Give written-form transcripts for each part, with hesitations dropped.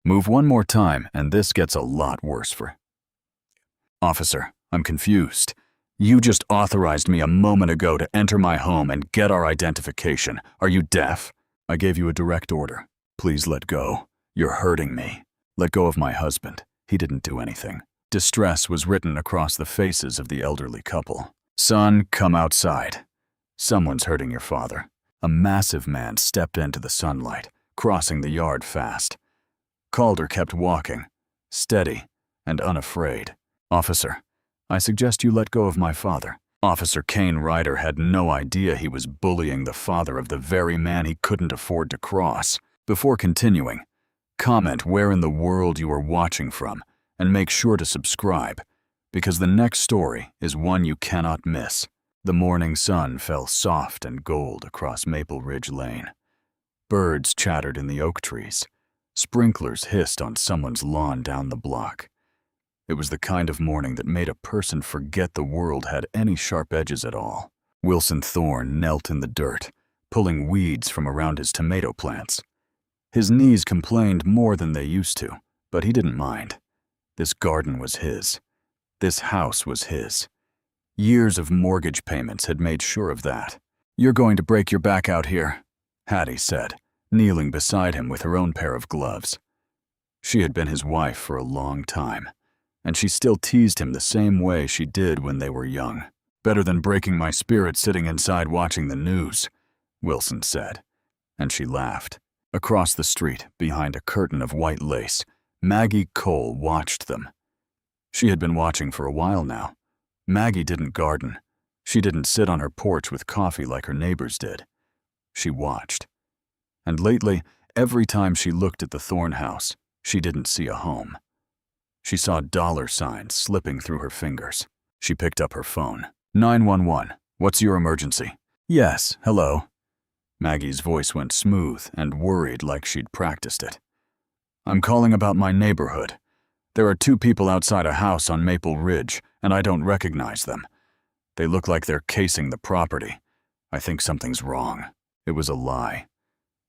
Move one more time, and this gets a lot worse for... Officer, I'm confused. You just authorized me a moment ago to enter my home and get our identification. Are you deaf? I gave you a direct order. Please let go. You're hurting me. Let go of my husband. He didn't do anything. Distress was written across the faces of the elderly couple. Son, come outside. Someone's hurting your father. A massive man stepped into the sunlight, crossing the yard fast. Calder kept walking, steady and unafraid. Officer, I suggest you let go of my father. Officer Kane Ryder had no idea he was bullying the father of the very man he couldn't afford to cross. Before continuing, comment where in the world you are watching from and make sure to subscribe, because the next story is one you cannot miss. The morning sun fell soft and gold across Maple Ridge Lane. Birds chattered in the oak trees. Sprinklers hissed on someone's lawn down the block. It was the kind of morning that made a person forget the world had any sharp edges at all. Wilson Thorne knelt in the dirt, pulling weeds from around his tomato plants. His knees complained more than they used to, but he didn't mind. This garden was his. This house was his. Years of mortgage payments had made sure of that. You're going to break your back out here, Hattie said, kneeling beside him with her own pair of gloves. She had been his wife for a long time, and she still teased him the same way she did when they were young. Better than breaking my spirit sitting inside watching the news, Wilson said, and she laughed. Across the street, behind a curtain of white lace, Maggie Cole watched them. She had been watching for a while now. Maggie didn't garden. She didn't sit on her porch with coffee like her neighbors did. She watched. And lately, every time she looked at the Thorne house, she didn't see a home. She saw dollar signs slipping through her fingers. She picked up her phone. 911, what's your emergency? Yes, hello. Maggie's voice went smooth and worried like she'd practiced it. I'm calling about my neighborhood. There are two people outside a house on Maple Ridge, and I don't recognize them. They look like they're casing the property. I think something's wrong. It was a lie.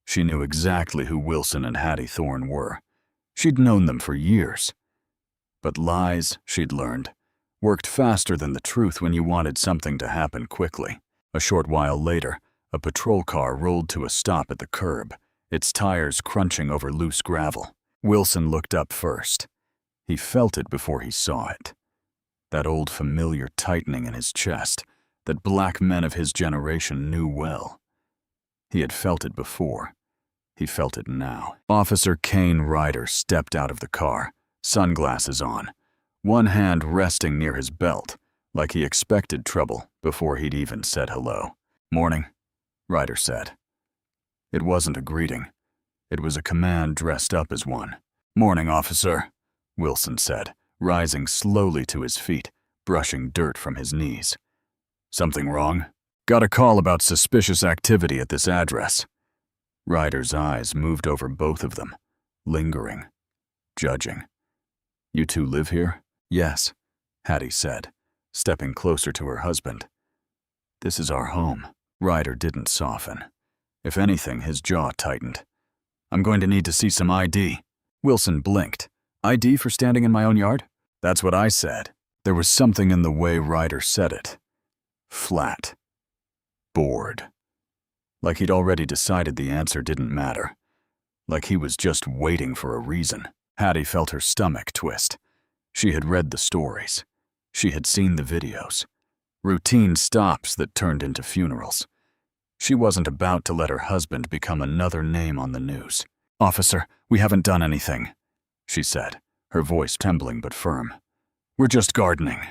She knew exactly who Wilson and Hattie Thorne were. She'd known them for years. But lies, she'd learned, worked faster than the truth when you wanted something to happen quickly. A short while later, a patrol car rolled to a stop at the curb, its tires crunching over loose gravel. Wilson looked up first. He felt it before he saw it. That old familiar tightening in his chest that black men of his generation knew well. He had felt it before. He felt it now. Officer Kane Ryder stepped out of the car, sunglasses on, one hand resting near his belt, like he expected trouble before he'd even said hello. Morning, Ryder said. It wasn't a greeting. It was a command dressed up as one. Morning, officer, Wilson said, rising slowly to his feet, brushing dirt from his knees. Something wrong? Got a call about suspicious activity at this address. Ryder's eyes moved over both of them, lingering, judging. You two live here? Yes, Hattie said, stepping closer to her husband. This is our home. Ryder didn't soften. If anything, his jaw tightened. I'm going to need to see some ID. Wilson blinked. ID for standing in my own yard? That's what I said. There was something in the way Ryder said it. Flat. Bored. Like he'd already decided the answer didn't matter. Like he was just waiting for a reason. Hattie felt her stomach twist. She had read the stories. She had seen the videos. Routine stops that turned into funerals. She wasn't about to let her husband become another name on the news. Officer, we haven't done anything, she said, her voice trembling but firm. We're just gardening.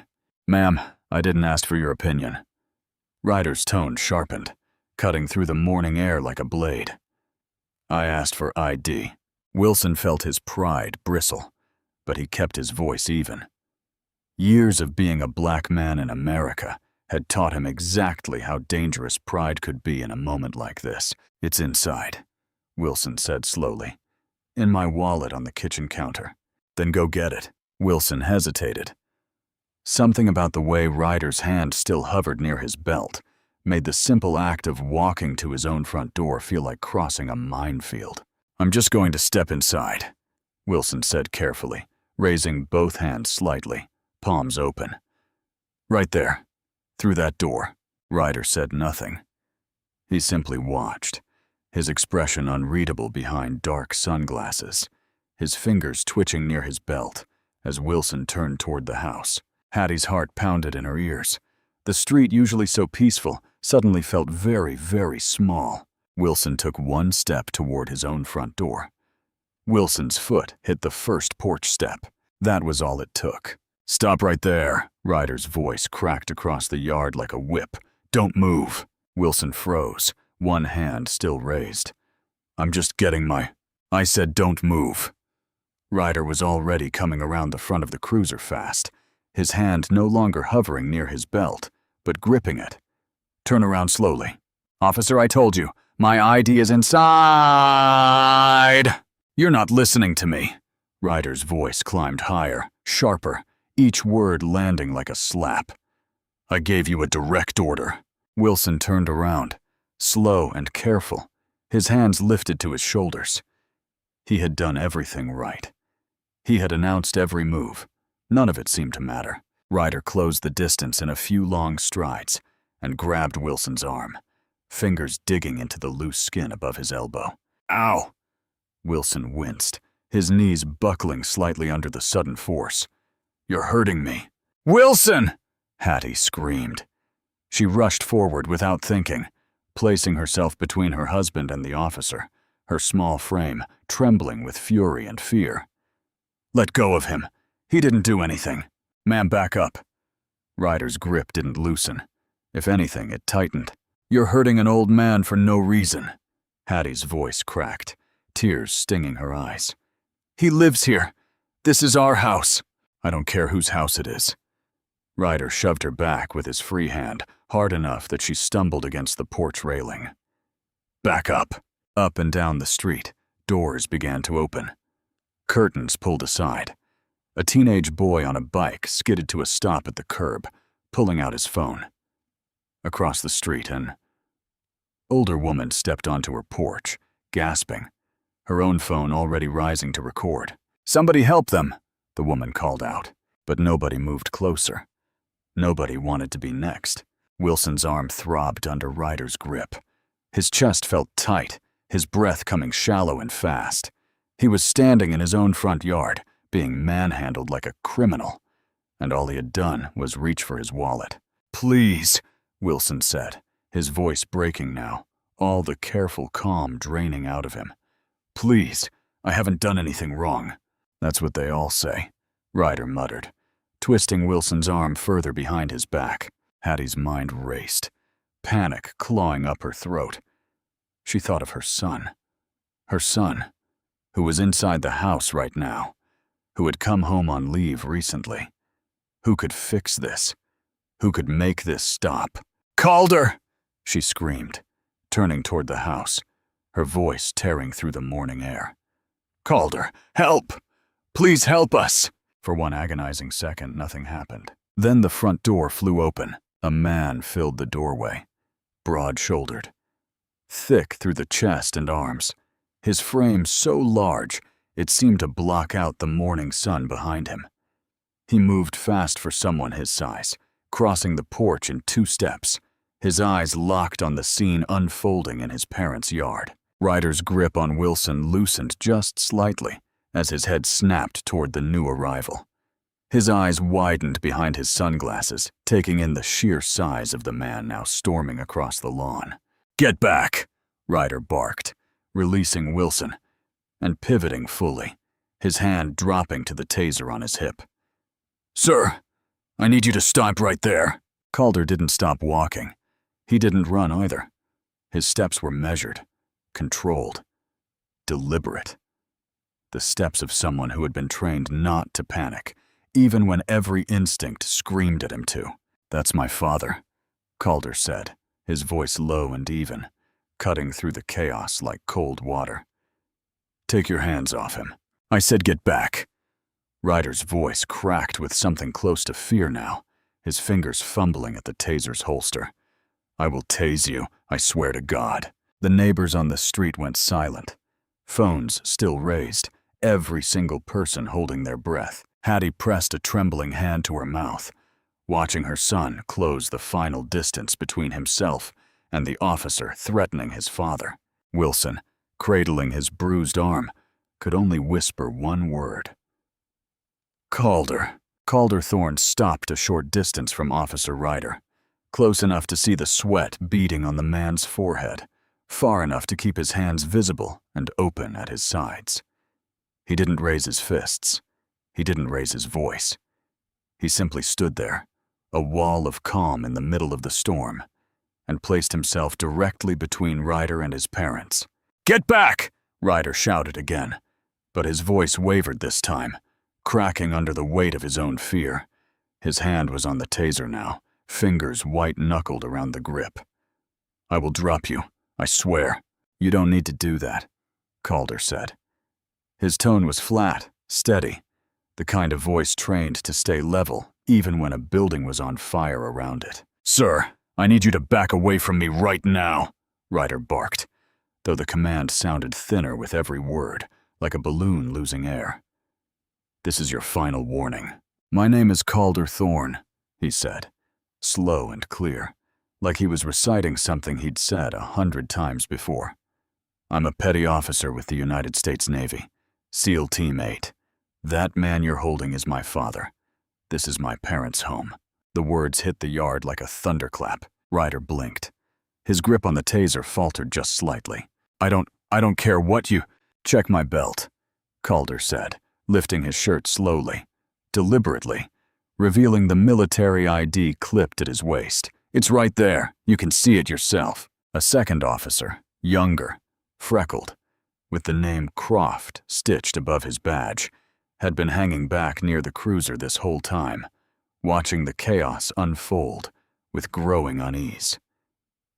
Ma'am, I didn't ask for your opinion. Ryder's tone sharpened, cutting through the morning air like a blade. I asked for ID. Wilson felt his pride bristle, but he kept his voice even. Years of being a black man in America had taught him exactly how dangerous pride could be in a moment like this. It's inside, Wilson said slowly. In my wallet on the kitchen counter. Then go get it. Wilson hesitated. Something about the way Ryder's hand still hovered near his belt made the simple act of walking to his own front door feel like crossing a minefield. I'm just going to step inside, Wilson said carefully, raising both hands slightly, palms open. Right there, through that door. Ryder said nothing. He simply watched, his expression unreadable behind dark sunglasses, his fingers twitching near his belt as Wilson turned toward the house. Hattie's heart pounded in her ears. The street, usually so peaceful, suddenly felt very, very small. Wilson took one step toward his own front door. Wilson's foot hit the first porch step. That was all it took. "Stop right there," Ryder's voice cracked across the yard like a whip. "Don't move." Wilson froze, one hand still raised. "I'm just getting my—" "I said don't move." Ryder was already coming around the front of the cruiser fast, his hand no longer hovering near his belt, but gripping it. "Turn around slowly." "Officer, I told you, my ID is inside." "You're not listening to me." Ryder's voice climbed higher, sharper, each word landing like a slap. "I gave you a direct order." Wilson turned around, slow and careful, his hands lifted to his shoulders. He had done everything right. He had announced every move. None of it seemed to matter. Ryder closed the distance in a few long strides and grabbed Wilson's arm, fingers digging into the loose skin above his elbow. "Ow!" Wilson winced, his knees buckling slightly under the sudden force. "You're hurting me." "Wilson!" Hattie screamed. She rushed forward without thinking, placing herself between her husband and the officer, her small frame trembling with fury and fear. "Let go of him. He didn't do anything. Ma'am, back up." Ryder's grip didn't loosen. If anything, it tightened. "You're hurting an old man for no reason." Hattie's voice cracked, tears stinging her eyes. "He lives here. This is our house." "I don't care whose house it is." Ryder shoved her back with his free hand, hard enough that she stumbled against the porch railing. "Back up." Up and down the street, doors began to open. Curtains pulled aside. A teenage boy on a bike skidded to a stop at the curb, pulling out his phone. Across the street, an older woman stepped onto her porch, gasping, her own phone already rising to record. "Somebody help them," the woman called out, but nobody moved closer. Nobody wanted to be next. Wilson's arm throbbed under Ryder's grip. His chest felt tight, his breath coming shallow and fast. He was standing in his own front yard, being manhandled like a criminal, and all he had done was reach for his wallet. "Please," Wilson said, his voice breaking now, all the careful calm draining out of him. "Please, I haven't done anything wrong." "That's what they all say," Ryder muttered, twisting Wilson's arm further behind his back. Hattie's mind raced, panic clawing up her throat. She thought of her son, who was inside the house right now, who had come home on leave recently. Who could fix this? Who could make this stop? "Calder!" she screamed, turning toward the house, her voice tearing through the morning air. "Calder, help! Please help us!" For one agonizing second, nothing happened. Then the front door flew open. A man filled the doorway, broad-shouldered, thick through the chest and arms, his frame so large it seemed to block out the morning sun behind him. He moved fast for someone his size, crossing the porch in 2 steps, his eyes locked on the scene unfolding in his parents' yard. Ryder's grip on Wilson loosened just slightly as his head snapped toward the new arrival. His eyes widened behind his sunglasses, taking in the sheer size of the man now storming across the lawn. "Get back!" Ryder barked, releasing Wilson and pivoting fully, his hand dropping to the taser on his hip. "Sir, I need you to stop right there." Calder didn't stop walking. He didn't run either. His steps were measured, controlled, deliberate. The steps of someone who had been trained not to panic, even when every instinct screamed at him to. "That's my father," Calder said, his voice low and even, cutting through the chaos like cold water. "Take your hands off him." "I said get back." Ryder's voice cracked with something close to fear now, his fingers fumbling at the taser's holster. "I will tase you, I swear to God." The neighbors on the street went silent, phones still raised, every single person holding their breath. Hattie pressed a trembling hand to her mouth, watching her son close the final distance between himself and the officer threatening his father. Wilson, cradling his bruised arm, could only whisper one word. Calder. Calder Thorne stopped a short distance from Officer Ryder, close enough to see the sweat beading on the man's forehead, far enough to keep his hands visible and open at his sides. He didn't raise his fists. He didn't raise his voice. He simply stood there, a wall of calm in the middle of the storm, and placed himself directly between Ryder and his parents. "Get back!" Ryder shouted again, but his voice wavered this time, cracking under the weight of his own fear. His hand was on the taser now, fingers white-knuckled around the grip. "I will drop you, I swear." "You don't need to do that," Calder said. His tone was flat, steady, the kind of voice trained to stay level even when a building was on fire around it. "Sir, I need you to back away from me right now," Ryder barked, though the command sounded thinner with every word, like a balloon losing air. "This is your final warning." "My name is Calder Thorne," he said, slow and clear, like he was reciting something he'd said 100 times before. "I'm a petty officer with the United States Navy, SEAL Team 8. That man you're holding is my father. This is my parents' home." The words hit the yard like a thunderclap. Ryder blinked. His grip on the taser faltered just slightly. I don't care what you— "Check my belt," Calder said, lifting his shirt slowly, deliberately, revealing the military ID clipped at his waist. "It's right there. You can see it yourself." A second officer, younger, freckled, with the name Croft stitched above his badge, had been hanging back near the cruiser this whole time, watching the chaos unfold with growing unease.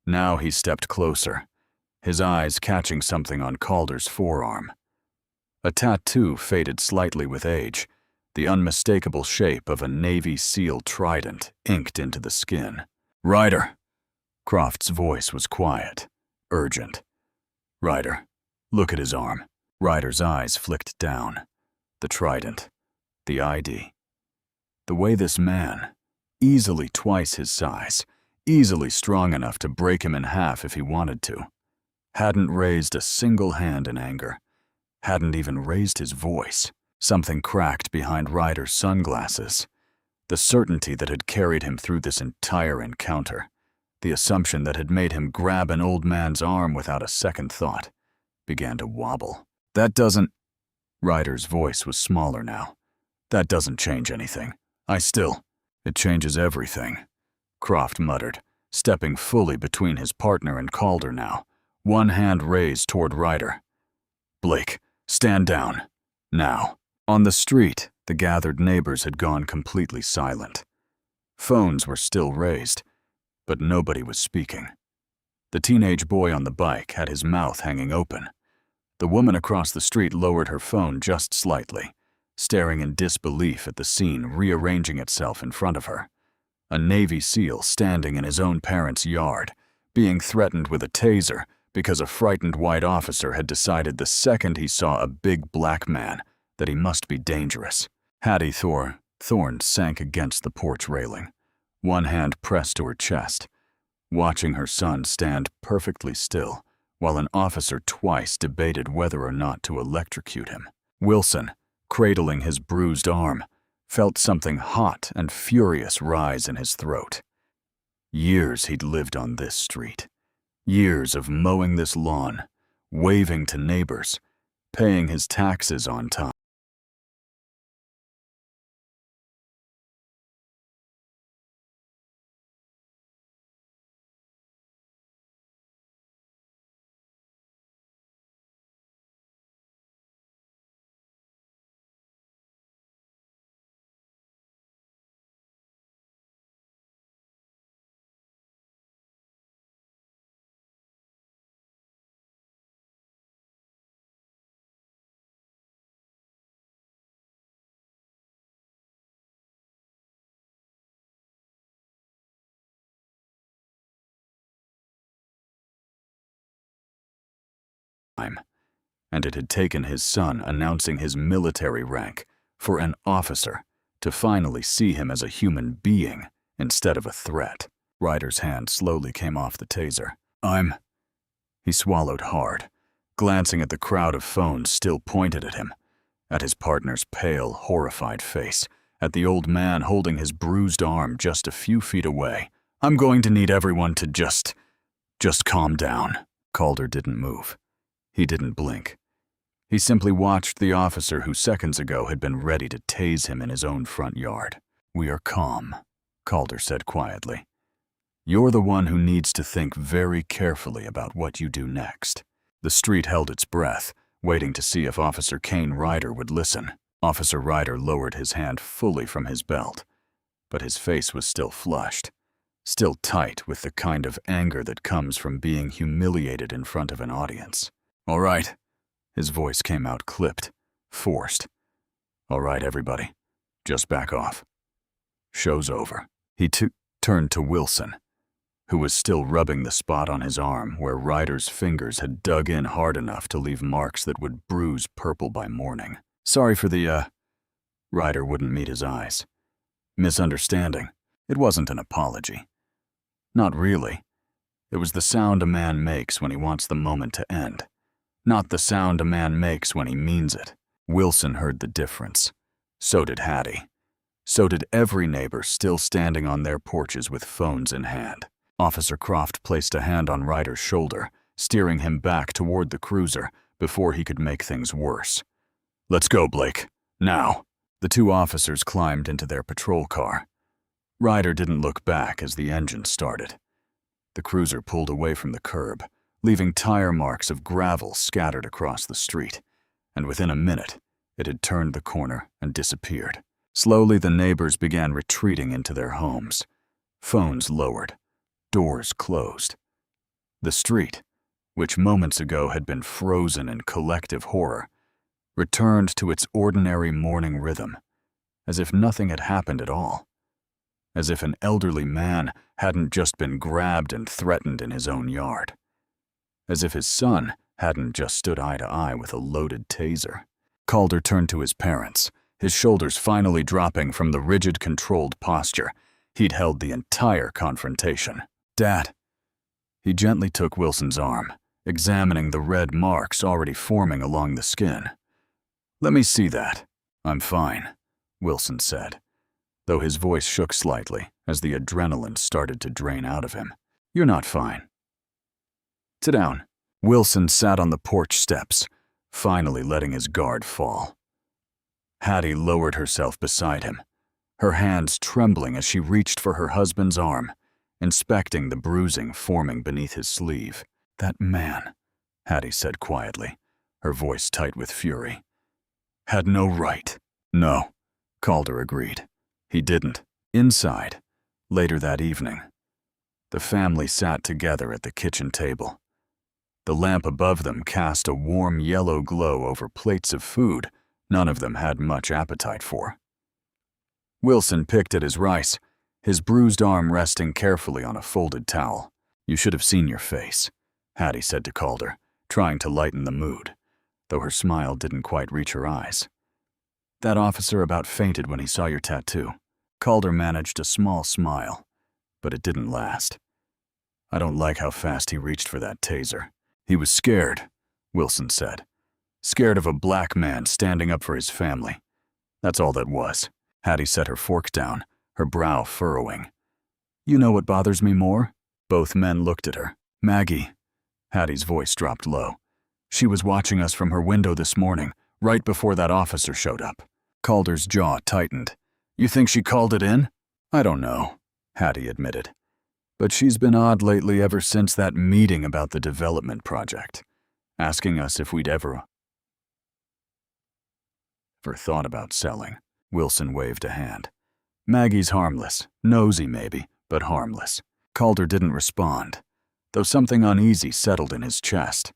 Now he stepped closer, his eyes catching something on Calder's forearm. A tattoo faded slightly with age, the unmistakable shape of a Navy SEAL trident inked into the skin. "Ryder." Croft's voice was quiet, urgent. "Ryder, look at his arm." Ryder's eyes flicked down. The trident, the ID. The way this man, easily twice his size, easily strong enough to break him in half if he wanted to, hadn't raised a single hand in anger, hadn't even raised his voice. Something cracked behind Ryder's sunglasses. The certainty that had carried him through this entire encounter, the assumption that had made him grab an old man's arm without a second thought, began to wobble. "That doesn't—" Ryder's voice was smaller now. "That doesn't change anything. It changes everything," Croft muttered, stepping fully between his partner and Calder now, one hand raised toward Ryder. "Blake, stand down. Now." On the street, the gathered neighbors had gone completely silent. Phones were still raised, but nobody was speaking. The teenage boy on the bike had his mouth hanging open. The woman across the street lowered her phone just slightly, staring in disbelief at the scene rearranging itself in front of her. A Navy SEAL standing in his own parents' yard, being threatened with a taser because a frightened white officer had decided the second he saw a big black man that he must be dangerous. Hattie Thorne sank against the porch railing, one hand pressed to her chest, watching her son stand perfectly still while an officer twice debated whether or not to electrocute him. Wilson, cradling his bruised arm, felt something hot and furious rise in his throat. Years he'd lived on this street. Years of mowing this lawn, waving to neighbors, paying his taxes on time. and it had taken his son announcing his military rank for an officer to finally see him as a human being instead of a threat. Ryder's hand slowly came off the taser. He swallowed hard, glancing at the crowd of phones still pointed at him, at his partner's pale, horrified face, at the old man holding his bruised arm just a few feet away. I'm going to need everyone to just calm down. Calder didn't move. He didn't blink. He simply watched the officer who seconds ago had been ready to tase him in his own front yard. We are calm, Calder said quietly. You're the one who needs to think very carefully about what you do next. The street held its breath, waiting to see if Officer Kane Ryder would listen. Officer Ryder lowered his hand fully from his belt, but his face was still flushed, still tight with the kind of anger that comes from being humiliated in front of an audience. All right. His voice came out clipped, forced. All right, everybody. Just back off. Show's over. He turned to Wilson, who was still rubbing the spot on his arm where Ryder's fingers had dug in hard enough to leave marks that would bruise purple by morning. Sorry for the, Ryder wouldn't meet his eyes. Misunderstanding. It wasn't an apology. Not really. It was the sound a man makes when he wants the moment to end. Not the sound a man makes when he means it. Wilson heard the difference. So did Hattie. So did every neighbor still standing on their porches with phones in hand. Officer Croft placed a hand on Ryder's shoulder, steering him back toward the cruiser before he could make things worse. Let's go, Blake. Now. The two officers climbed into their patrol car. Ryder didn't look back as the engine started. The cruiser pulled away from the curb, leaving tire marks of gravel scattered across the street, and within a minute, it had turned the corner and disappeared. Slowly, the neighbors began retreating into their homes. Phones lowered. Doors closed. The street, which moments ago had been frozen in collective horror, returned to its ordinary morning rhythm, as if nothing had happened at all. As if an elderly man hadn't just been grabbed and threatened in his own yard. As if his son hadn't just stood eye to eye with a loaded taser. Calder turned to his parents, his shoulders finally dropping from the rigid, controlled posture he'd held the entire confrontation. Dad. He gently took Wilson's arm, examining the red marks already forming along the skin. Let me see that. I'm fine, Wilson said, though his voice shook slightly as the adrenaline started to drain out of him. You're not fine. Sit down. Wilson sat on the porch steps, finally letting his guard fall. Hattie lowered herself beside him, her hands trembling as she reached for her husband's arm, inspecting the bruising forming beneath his sleeve. That man, Hattie said quietly, her voice tight with fury, had no right. No, Calder agreed. He didn't. Inside, later that evening, the family sat together at the kitchen table. The lamp above them cast a warm yellow glow over plates of food none of them had much appetite for. Wilson picked at his rice, his bruised arm resting carefully on a folded towel. You should have seen your face, Hattie said to Calder, trying to lighten the mood, though her smile didn't quite reach her eyes. That officer about fainted when he saw your tattoo. Calder managed a small smile, but it didn't last. I don't like how fast he reached for that taser. He was scared, Wilson said. Scared of a black man standing up for his family. That's all that was. Hattie set her fork down, her brow furrowing. You know what bothers me more? Both men looked at her. Maggie. Hattie's voice dropped low. She was watching us from her window this morning, right before that officer showed up. Calder's jaw tightened. You think she called it in? I don't know, Hattie admitted. But she's been odd lately ever since that meeting about the development project, asking us if we'd ever thought about selling. Wilson waved a hand. Maggie's harmless, nosy maybe, but harmless. Calder didn't respond, though something uneasy settled in his chest,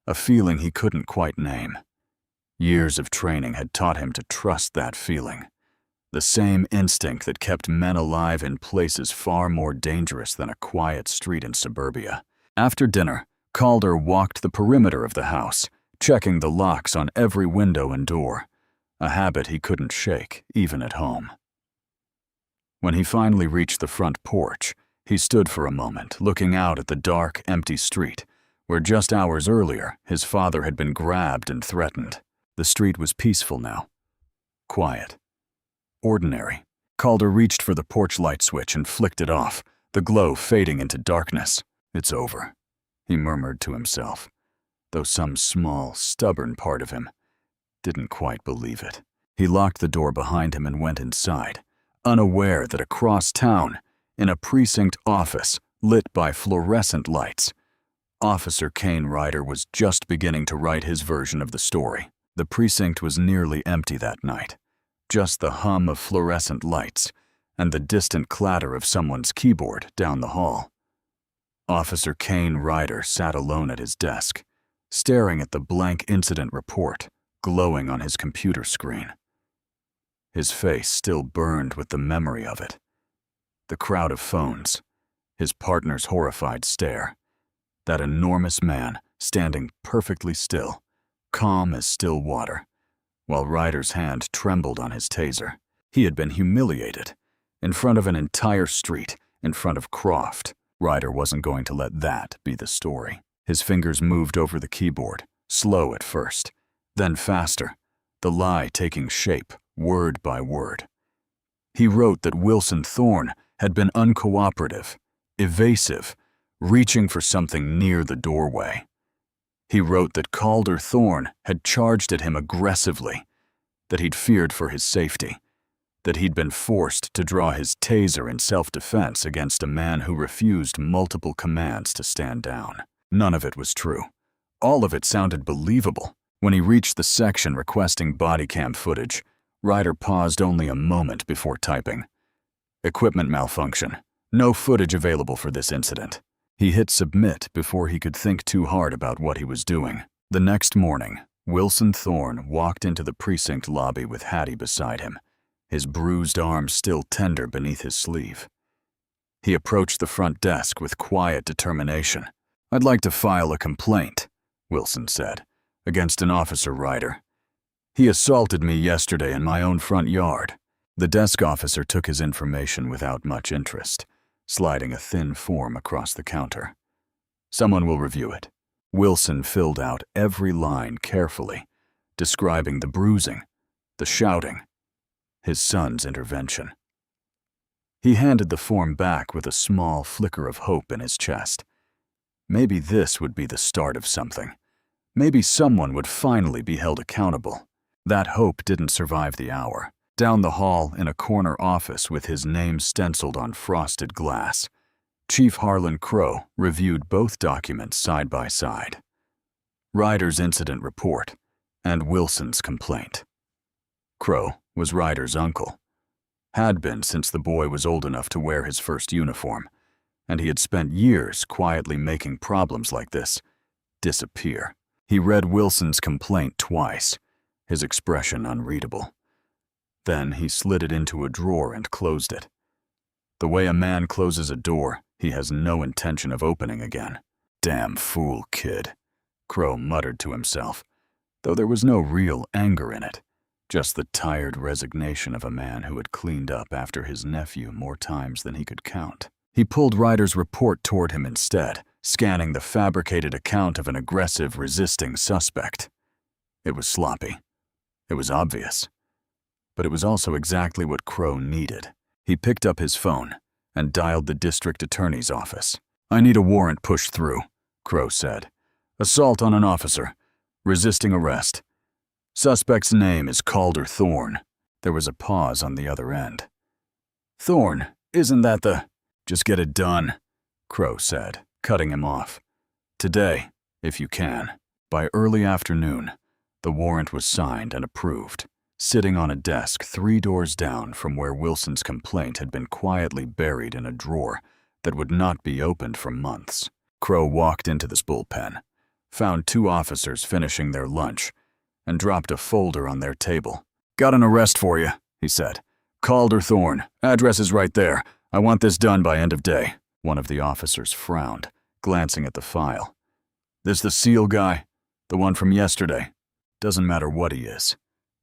a feeling he couldn't quite name. Years of training had taught him to trust that feeling, the same instinct that kept men alive in places far more dangerous than a quiet street in suburbia. After dinner, Calder walked the perimeter of the house, checking the locks on every window and door, a habit he couldn't shake, even at home. When he finally reached the front porch, he stood for a moment, looking out at the dark, empty street, where just hours earlier his father had been grabbed and threatened. The street was peaceful now. Quiet. Ordinary. Calder reached for the porch light switch and flicked it off, the glow fading into darkness. "It's over," he murmured to himself, though some small, stubborn part of him didn't quite believe it. He locked the door behind him and went inside, unaware that across town, in a precinct office lit by fluorescent lights, Officer Kane Ryder was just beginning to write his version of the story. The precinct was nearly empty that night, just the hum of fluorescent lights and the distant clatter of someone's keyboard down the hall. Officer Kane Ryder sat alone at his desk, staring at the blank incident report glowing on his computer screen. His face still burned with the memory of it. The crowd of phones, his partner's horrified stare, that enormous man standing perfectly still, calm as still water, while Ryder's hand trembled on his taser. He had been humiliated, in front of an entire street, in front of Croft. Ryder wasn't going to let that be the story. His fingers moved over the keyboard, slow at first, then faster, the lie taking shape, word by word. He wrote that Wilson Thorne had been uncooperative, evasive, reaching for something near the doorway. He wrote that Calder Thorne had charged at him aggressively, that he'd feared for his safety, that he'd been forced to draw his taser in self-defense against a man who refused multiple commands to stand down. None of it was true. All of it sounded believable. When he reached the section requesting body cam footage, Ryder paused only a moment before typing. "Equipment malfunction. No footage available for this incident." He hit submit before he could think too hard about what he was doing. The next morning, Wilson Thorne walked into the precinct lobby with Hattie beside him, his bruised arm still tender beneath his sleeve. He approached the front desk with quiet determination. "I'd like to file a complaint," Wilson said, "against an Officer Ryder. He assaulted me yesterday in my own front yard." The desk officer took his information without much interest, sliding a thin form across the counter. "Someone will review it." Wilson filled out every line carefully, describing the bruising, the shouting, his son's intervention. He handed the form back with a small flicker of hope in his chest. Maybe this would be the start of something. Maybe someone would finally be held accountable. That hope didn't survive the hour. Down the hall, in a corner office with his name stenciled on frosted glass, Chief Harlan Crow reviewed both documents side by side. Ryder's incident report and Wilson's complaint. Crow was Ryder's uncle. Had been since the boy was old enough to wear his first uniform, and he had spent years quietly making problems like this disappear. He read Wilson's complaint twice, his expression unreadable. Then he slid it into a drawer and closed it. The way a man closes a door, he has no intention of opening again. "Damn fool kid," Crow muttered to himself, though there was no real anger in it, just the tired resignation of a man who had cleaned up after his nephew more times than he could count. He pulled Ryder's report toward him instead, scanning the fabricated account of an aggressive, resisting suspect. It was sloppy. It was obvious. But it was also exactly what Crow needed. He picked up his phone and dialed the district attorney's office. "I need a warrant pushed through," Crow said. "Assault on an officer. Resisting arrest. Suspect's name is Calder Thorne." There was a pause on the other end. "Thorne, isn't that the—" "Just get it done," Crow said, cutting him off. "Today, if you can." By early afternoon, the warrant was signed and approved, sitting on a desk 3 doors down from where Wilson's complaint had been quietly buried in a drawer that would not be opened for months. Crow walked into the bullpen, found 2 officers finishing their lunch, and dropped a folder on their table. "Got an arrest for you," he said. "Calder Thorne. Address is right there. I want this done by end of day." One of the officers frowned, glancing at the file. "This the SEAL guy?" The one from yesterday. Doesn't matter what he is,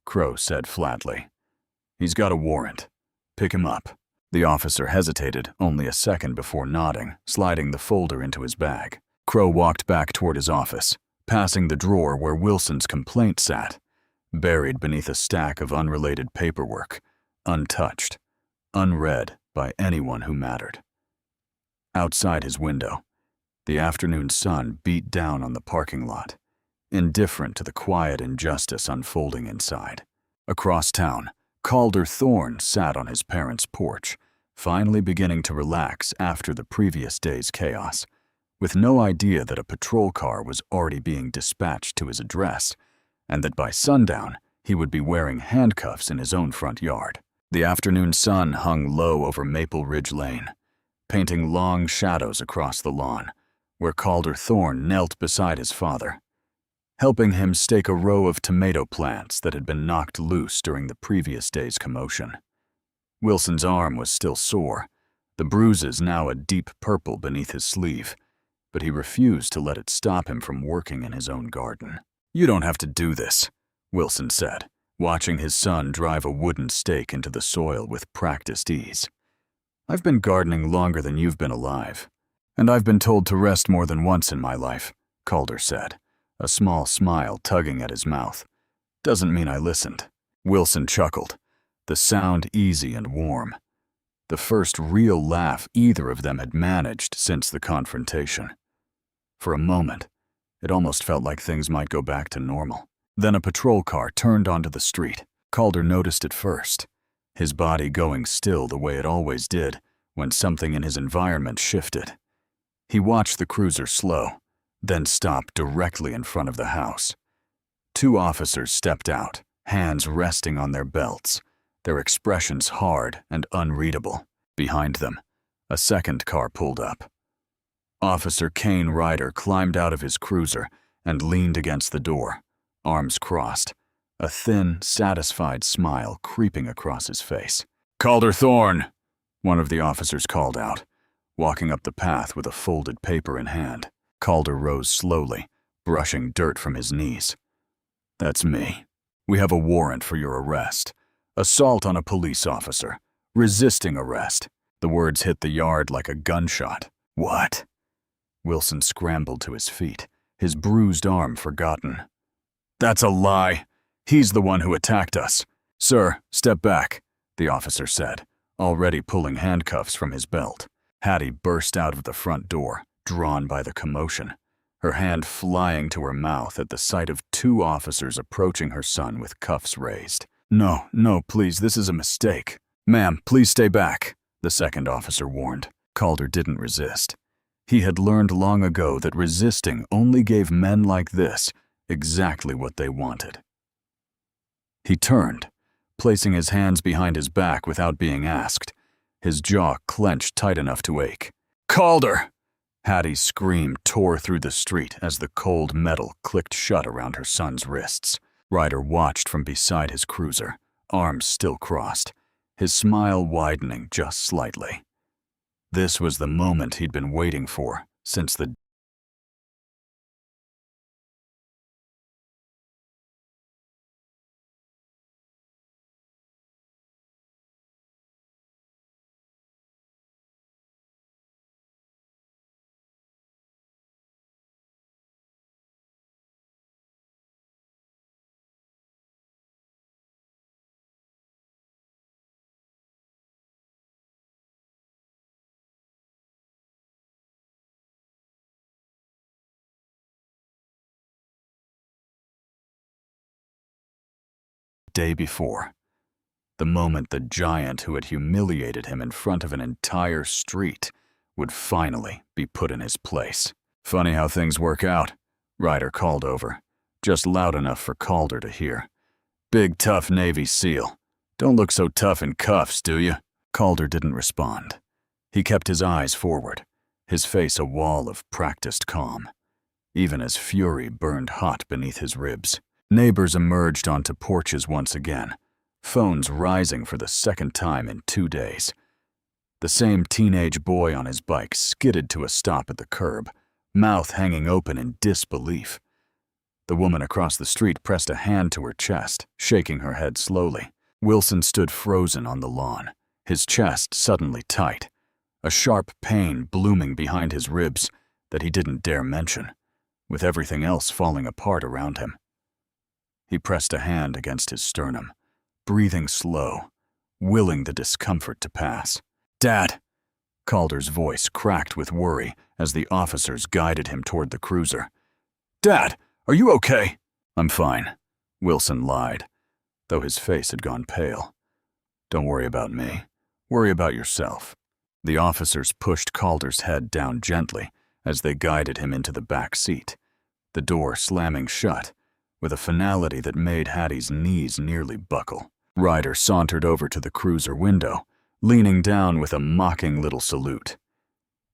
Crow said flatly. He's got a warrant. Pick him up. The officer hesitated only a second before nodding, sliding the folder into his bag. Crow walked back toward his office, passing the drawer where Wilson's complaint sat, buried beneath a stack of unrelated paperwork, untouched, unread by anyone who mattered. Outside his window, the afternoon sun beat down on the parking lot, indifferent to the quiet injustice unfolding inside. Across town, Calder Thorne sat on his parents' porch, finally beginning to relax after the previous day's chaos, with no idea that a patrol car was already being dispatched to his address, and that by sundown he would be wearing handcuffs in his own front yard. The afternoon sun hung low over Maple Ridge Lane, painting long shadows across the lawn, where Calder Thorne knelt beside his father, helping him stake a row of tomato plants that had been knocked loose during the previous day's commotion. Wilson's arm was still sore, the bruises now a deep purple beneath his sleeve, but he refused to let it stop him from working in his own garden. "You don't have to do this," Wilson said, watching his son drive a wooden stake into the soil with practiced ease. "I've been gardening longer than you've been alive, and I've been told to rest more than once in my life," Calder said, a small smile tugging at his mouth. "Doesn't mean I listened." Wilson chuckled, the sound easy and warm. The first real laugh either of them had managed since the confrontation. For a moment, it almost felt like things might go back to normal. Then a patrol car turned onto the street. Calder noticed it first, his body going still the way it always did when something in his environment shifted. He watched the cruiser slow, then stop directly in front of the house. Two officers stepped out, hands resting on their belts, their expressions hard and unreadable. Behind them, a second car pulled up. Officer Kane Ryder climbed out of his cruiser and leaned against the door, arms crossed, a thin, satisfied smile creeping across his face. "Calder Thorne," one of the officers called out, walking up the path with a folded paper in hand. Calder rose slowly, brushing dirt from his knees. "That's me. We have a warrant for your arrest. Assault on a police officer. Resisting arrest." The words hit the yard like a gunshot. "What?" Wilson scrambled to his feet, his bruised arm forgotten. "That's a lie. He's the one who attacked us." "Sir, step back," the officer said, already pulling handcuffs from his belt. Hattie burst out of the front door, drawn by the commotion, her hand flying to her mouth at the sight of two officers approaching her son with cuffs raised. No, please, this is a mistake." "Ma'am, please stay back," the second officer warned. Calder didn't resist. He had learned long ago that resisting only gave men like this exactly what they wanted. He turned, placing his hands behind his back without being asked, his jaw clenched tight enough to ache. "Calder!" Hattie's scream tore through the street as the cold metal clicked shut around her son's wrists. Ryder watched from beside his cruiser, arms still crossed, his smile widening just slightly. This was the moment he'd been waiting for since the day before. The moment the giant who had humiliated him in front of an entire street would finally be put in his place. "Funny how things work out," Ryder called over, just loud enough for Calder to hear. "Big, tough Navy SEAL. Don't look so tough in cuffs, do you?" Calder didn't respond. He kept his eyes forward, his face a wall of practiced calm, even as fury burned hot beneath his ribs. Neighbors emerged onto porches once again, phones rising for the second time in 2 days. The same teenage boy on his bike skidded to a stop at the curb, mouth hanging open in disbelief. The woman across the street pressed a hand to her chest, shaking her head slowly. Wilson stood frozen on the lawn, his chest suddenly tight, a sharp pain blooming behind his ribs that he didn't dare mention, with everything else falling apart around him. He pressed a hand against his sternum, breathing slow, willing the discomfort to pass. "Dad!" Calder's voice cracked with worry as the officers guided him toward the cruiser. "Dad, are you okay?" "I'm fine," Wilson lied, though his face had gone pale. "Don't worry about me. Worry about yourself." The officers pushed Calder's head down gently as they guided him into the back seat, the door slamming shut with a finality that made Hattie's knees nearly buckle. Ryder sauntered over to the cruiser window, leaning down with a mocking little salute.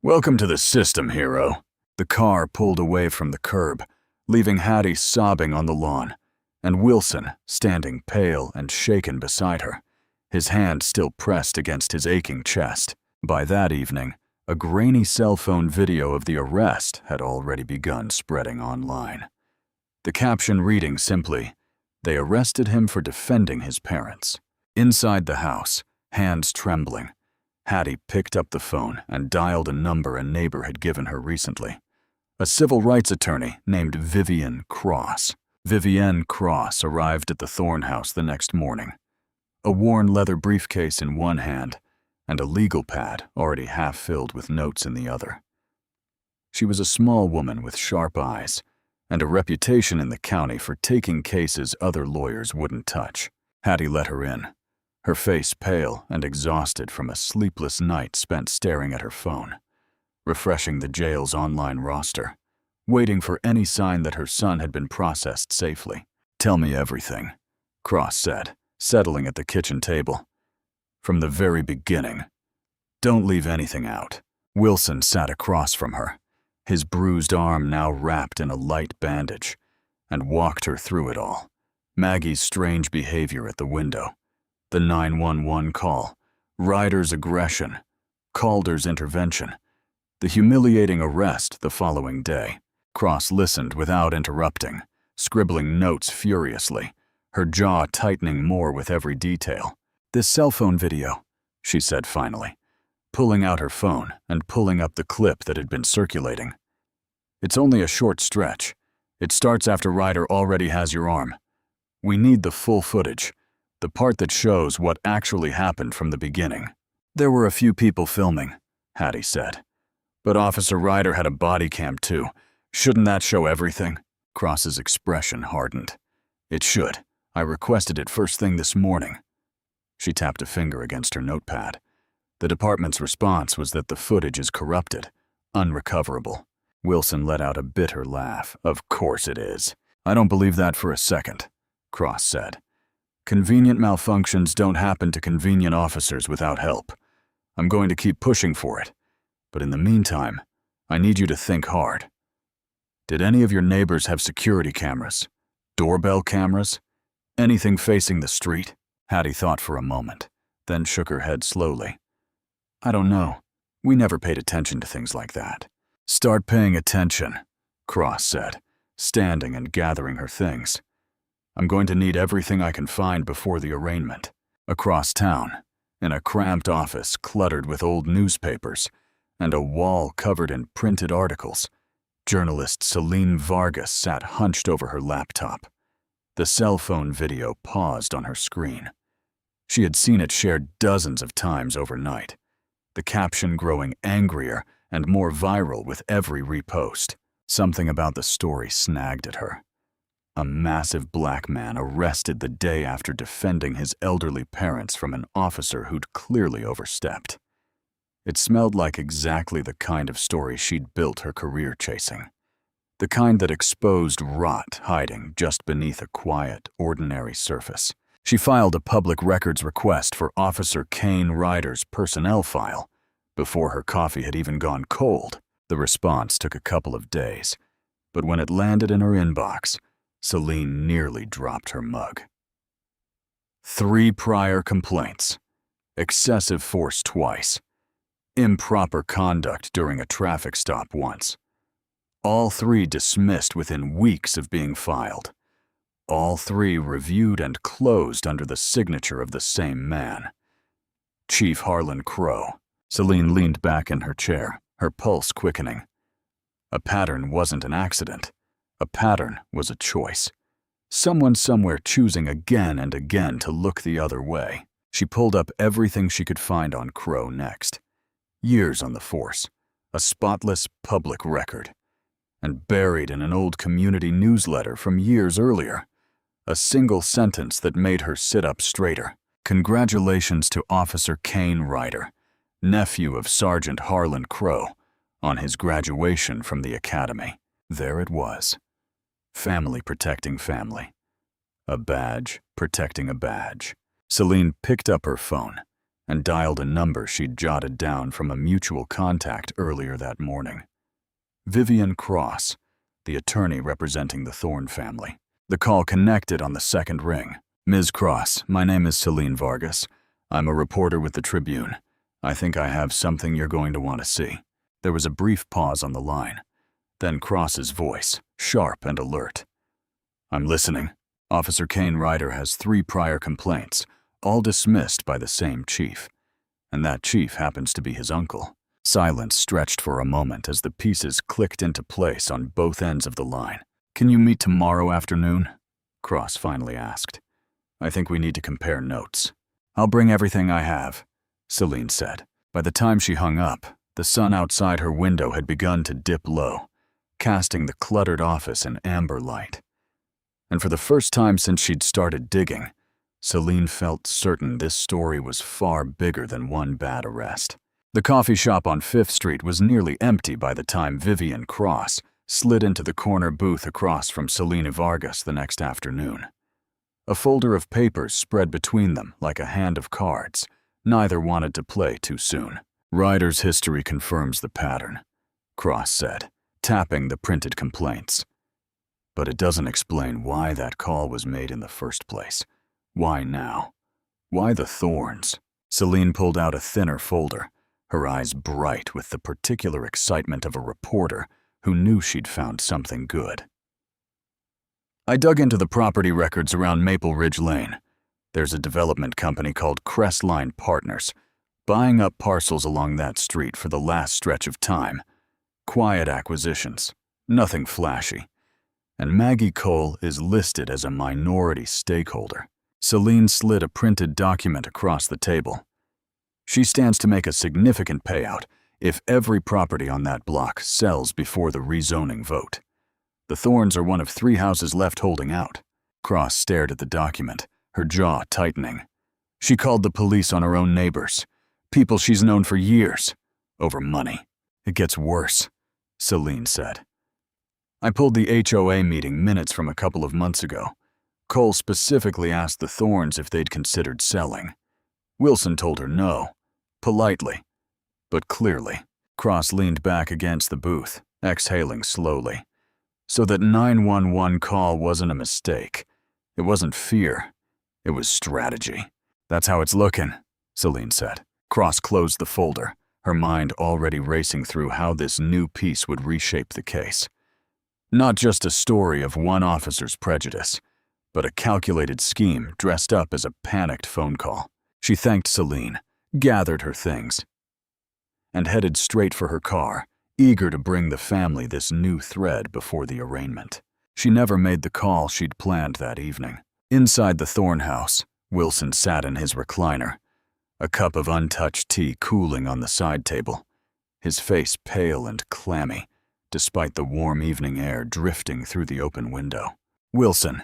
"Welcome to the system, hero." The car pulled away from the curb, leaving Hattie sobbing on the lawn, and Wilson standing pale and shaken beside her, his hand still pressed against his aching chest. By that evening, a grainy cell phone video of the arrest had already begun spreading online. The caption reading simply, "They arrested him for defending his parents." Inside the house, hands trembling, Hattie picked up the phone and dialed a number a neighbor had given her recently. A civil rights attorney named Vivienne Cross. Vivienne Cross arrived at the Thorne house the next morning, a worn leather briefcase in one hand and a legal pad already half filled with notes in the other. She was a small woman with sharp eyes and a reputation in the county for taking cases other lawyers wouldn't touch. Hattie let her in, her face pale and exhausted from a sleepless night spent staring at her phone, refreshing the jail's online roster, waiting for any sign that her son had been processed safely. "Tell me everything," Cross said, settling at the kitchen table. "From the very beginning. Don't leave anything out." Wilson sat across from her, his bruised arm now wrapped in a light bandage, and walked her through it all. Maggie's strange behavior at the window, the 911 call, Ryder's aggression, Calder's intervention, the humiliating arrest the following day. Cross listened without interrupting, scribbling notes furiously, her jaw tightening more with every detail. "This cell phone video," she said finally, pulling out her phone and pulling up the clip that had been circulating. "It's only a short stretch. It starts after Ryder already has your arm. We need the full footage, the part that shows what actually happened from the beginning." "There were a few people filming," Hattie said. "But Officer Ryder had a body cam too. Shouldn't that show everything?" Cross's expression hardened. "It should. I requested it first thing this morning." She tapped a finger against her notepad. The department's response was that the footage is corrupted, unrecoverable. Wilson let out a bitter laugh. "Of course it is. I don't believe that for a second," Cross said. "Convenient malfunctions don't happen to convenient officers without help. I'm going to keep pushing for it. But in the meantime, I need you to think hard. Did any of your neighbors have security cameras? Doorbell cameras? Anything facing the street?" Hattie thought for a moment, then shook her head slowly. "I don't know. We never paid attention to things like that." "Start paying attention," Cross said, standing and gathering her things. "I'm going to need everything I can find before the arraignment." Across town, in a cramped office cluttered with old newspapers and a wall covered in printed articles, journalist Celine Vargas sat hunched over her laptop. The cell phone video paused on her screen. She had seen it shared dozens of times overnight, the caption growing angrier and more viral with every repost. Something about the story snagged at her. A massive black man arrested the day after defending his elderly parents from an officer who'd clearly overstepped. It smelled like exactly the kind of story she'd built her career chasing. The kind that exposed rot hiding just beneath a quiet, ordinary surface. She filed a public records request for Officer Kane Ryder's personnel file before her coffee had even gone cold. The response took a couple of days, but when it landed in her inbox, Celine nearly dropped her mug. 3 prior complaints. Excessive force twice. Improper conduct during a traffic stop once. All 3 dismissed within weeks of being filed. All 3 reviewed and closed under the signature of the same man. Chief Harlan Crow. Celine leaned back in her chair, her pulse quickening. A pattern wasn't an accident. A pattern was a choice. Someone somewhere choosing again and again to look the other way. She pulled up everything she could find on Crow next. Years on the force. A spotless public record. And buried in an old community newsletter from years earlier, a single sentence that made her sit up straighter. Congratulations to Officer Kane Ryder, nephew of Sergeant Harlan Crow, on his graduation from the academy. There it was. Family protecting family. A badge protecting a badge. Celine picked up her phone and dialed a number she'd jotted down from a mutual contact earlier that morning. Vivian Cross, the attorney representing the Thorne family. The call connected on the second ring. Ms. Cross, my name is Celine Vargas. I'm a reporter with the Tribune. I think I have something you're going to want to see. There was a brief pause on the line. Then Cross's voice, sharp and alert. I'm listening. Officer Kane Ryder has 3 prior complaints, all dismissed by the same chief. And that chief happens to be his uncle. Silence stretched for a moment as the pieces clicked into place on both ends of the line. Can you meet tomorrow afternoon? Cross finally asked. I think we need to compare notes. I'll bring everything I have, Celine said. By the time she hung up, the sun outside her window had begun to dip low, casting the cluttered office in amber light. And for the first time since she'd started digging, Celine felt certain this story was far bigger than one bad arrest. The coffee shop on 5th Street was nearly empty by the time Vivian Cross slid into the corner booth across from Celine Vargas the next afternoon. A folder of papers spread between them like a hand of cards. Neither wanted to play too soon. Ryder's history confirms the pattern, Cross said, tapping the printed complaints. But it doesn't explain why that call was made in the first place. Why now? Why the Thornes? Celine pulled out a thinner folder, her eyes bright with the particular excitement of a reporter who knew she'd found something good. I dug into the property records around Maple Ridge Lane. There's a development company called Crestline Partners, buying up parcels along that street for the last stretch of time. Quiet acquisitions, nothing flashy. And Maggie Cole is listed as a minority stakeholder. Celine slid a printed document across the table. She stands to make a significant payout if every property on that block sells before the rezoning vote. The Thornes are one of 3 houses left holding out. Cross stared at the document, her jaw tightening. She called the police on her own neighbors, people she's known for years, over money. It gets worse, Celine said. I pulled the HOA meeting minutes from a couple of months ago. Cole specifically asked the Thornes if they'd considered selling. Wilson told her no, politely, but clearly. Cross leaned back against the booth, exhaling slowly. So that 911 call wasn't a mistake. It wasn't fear. It was strategy. That's how it's looking, Celine said. Cross closed the folder, her mind already racing through how this new piece would reshape the case. Not just a story of one officer's prejudice, but a calculated scheme dressed up as a panicked phone call. She thanked Celine, gathered her things, and headed straight for her car, eager to bring the family this new thread before the arraignment. She never made the call she'd planned that evening. Inside the Thorne house, Wilson sat in his recliner, a cup of untouched tea cooling on the side table, his face pale and clammy, despite the warm evening air drifting through the open window. Wilson.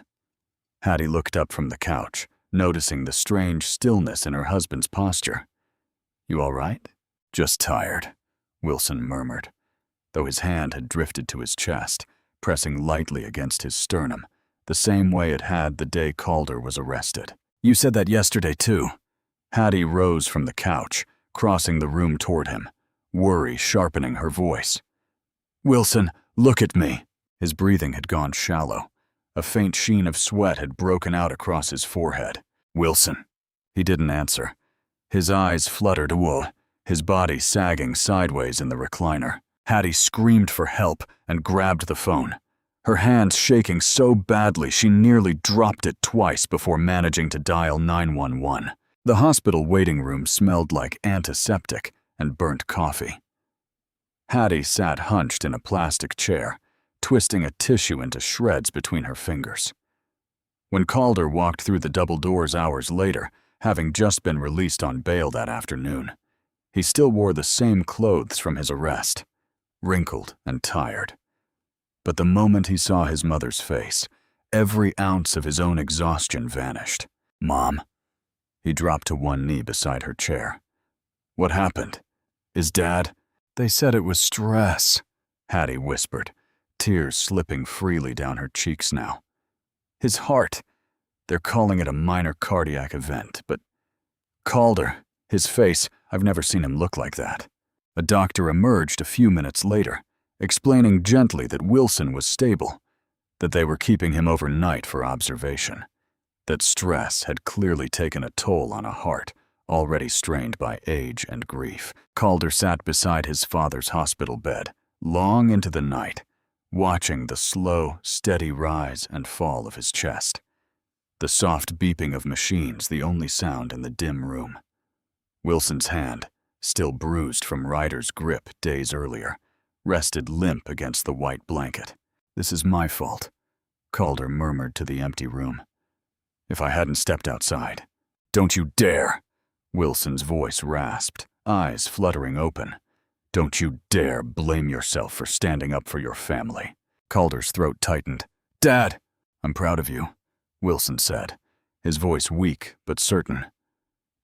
Hattie looked up from the couch, noticing the strange stillness in her husband's posture. You all right? Just tired, Wilson murmured, though his hand had drifted to his chest, pressing lightly against his sternum, the same way it had the day Calder was arrested. You said that yesterday, too. Hattie rose from the couch, crossing the room toward him, worry sharpening her voice. Wilson, look at me. His breathing had gone shallow. A faint sheen of sweat had broken out across his forehead. Wilson. He didn't answer. His eyes fluttered, his body sagging sideways in the recliner. Hattie screamed for help and grabbed the phone, her hands shaking so badly she nearly dropped it twice before managing to dial 911. The hospital waiting room smelled like antiseptic and burnt coffee. Hattie sat hunched in a plastic chair, twisting a tissue into shreds between her fingers. When Calder walked through the double doors hours later, having just been released on bail that afternoon, he still wore the same clothes from his arrest, wrinkled and tired. But the moment he saw his mother's face, every ounce of his own exhaustion vanished. "Mom." He dropped to one knee beside her chair. "What happened? Is Dad?" "They said it was stress," Hattie whispered, tears slipping freely down her cheeks now. "His heart. They're calling it a minor cardiac event, but Calder, his face, I've never seen him look like that." A doctor emerged a few minutes later, explaining gently that Wilson was stable, that they were keeping him overnight for observation, that stress had clearly taken a toll on a heart already strained by age and grief. Calder sat beside his father's hospital bed, long into the night, watching the slow, steady rise and fall of his chest. The soft beeping of machines the only sound in the dim room. Wilson's hand, still bruised from Ryder's grip days earlier, rested limp against the white blanket. "This is my fault," Calder murmured to the empty room. "If I hadn't stepped outside." "Don't you dare!" Wilson's voice rasped, eyes fluttering open. "Don't you dare blame yourself for standing up for your family." Calder's throat tightened. "Dad!" "I'm proud of you," Wilson said, his voice weak but certain.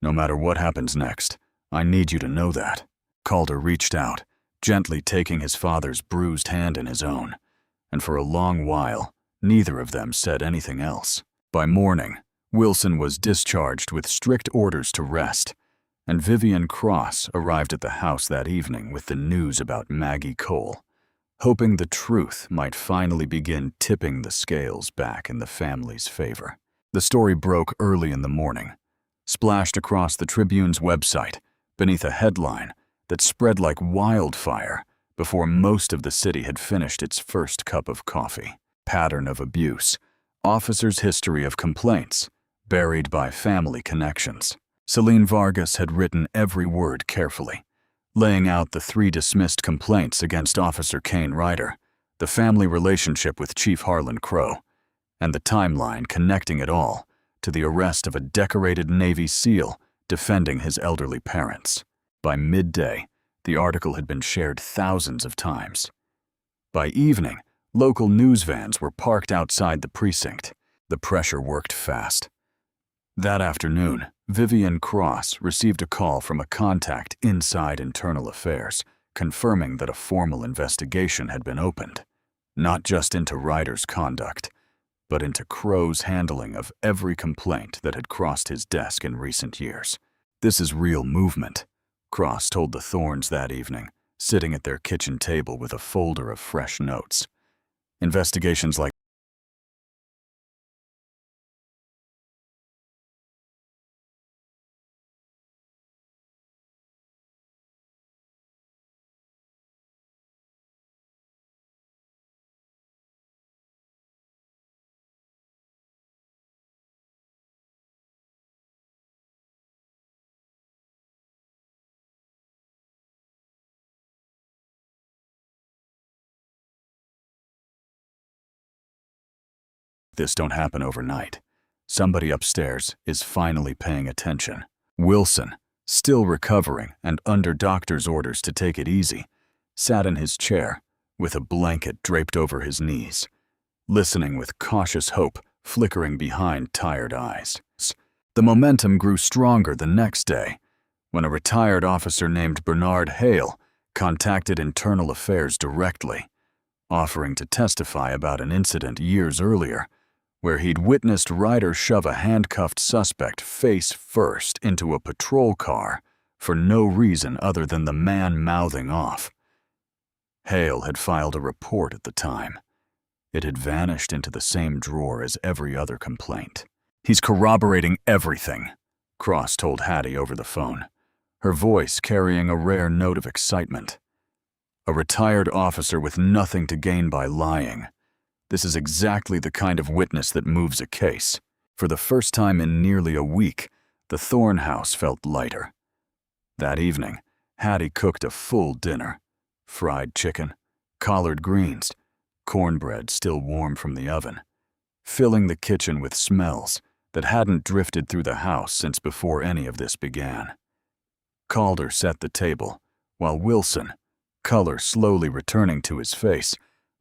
"No matter what happens next, I need you to know that." Calder reached out, gently taking his father's bruised hand in his own, and for a long while, neither of them said anything else. By morning, Wilson was discharged with strict orders to rest, and Vivian Cross arrived at the house that evening with the news about Maggie Cole, hoping the truth might finally begin tipping the scales back in the family's favor. The story broke early in the morning, splashed across the Tribune's website beneath a headline that spread like wildfire before most of the city had finished its first cup of coffee. Pattern of abuse, officer's history of complaints, buried by family connections. Celine Vargas had written every word carefully, laying out the 3 dismissed complaints against Officer Kane Ryder, the family relationship with Chief Harlan Crow, and the timeline connecting it all to the arrest of a decorated Navy SEAL defending his elderly parents. By midday, the article had been shared thousands of times. By evening, local news vans were parked outside the precinct. The pressure worked fast. That afternoon, Vivian Cross received a call from a contact inside Internal Affairs, confirming that a formal investigation had been opened, not just into Ryder's conduct, but into Crow's handling of every complaint that had crossed his desk in recent years. "This is real movement," Cross told the Thorns that evening, sitting at their kitchen table with a folder of fresh notes. "Investigations like this don't happen overnight. Somebody upstairs is finally paying attention." Wilson, still recovering and under doctor's orders to take it easy, sat in his chair with a blanket draped over his knees, listening with cautious hope flickering behind tired eyes. The momentum grew stronger the next day when a retired officer named Bernard Hale contacted Internal Affairs directly, offering to testify about an incident years earlier where he'd witnessed Ryder shove a handcuffed suspect face first into a patrol car for no reason other than the man mouthing off. Hale had filed a report at the time. It had vanished into the same drawer as every other complaint. "He's corroborating everything," Cross told Hattie over the phone, her voice carrying a rare note of excitement. A retired officer with nothing to gain by lying. This is exactly the kind of witness that moves a case. For the first time in nearly a week, the Thorne house felt lighter. That evening, Hattie cooked a full dinner. Fried chicken, collard greens, cornbread still warm from the oven, filling the kitchen with smells that hadn't drifted through the house since before any of this began. Calder set the table, while Wilson, color slowly returning to his face,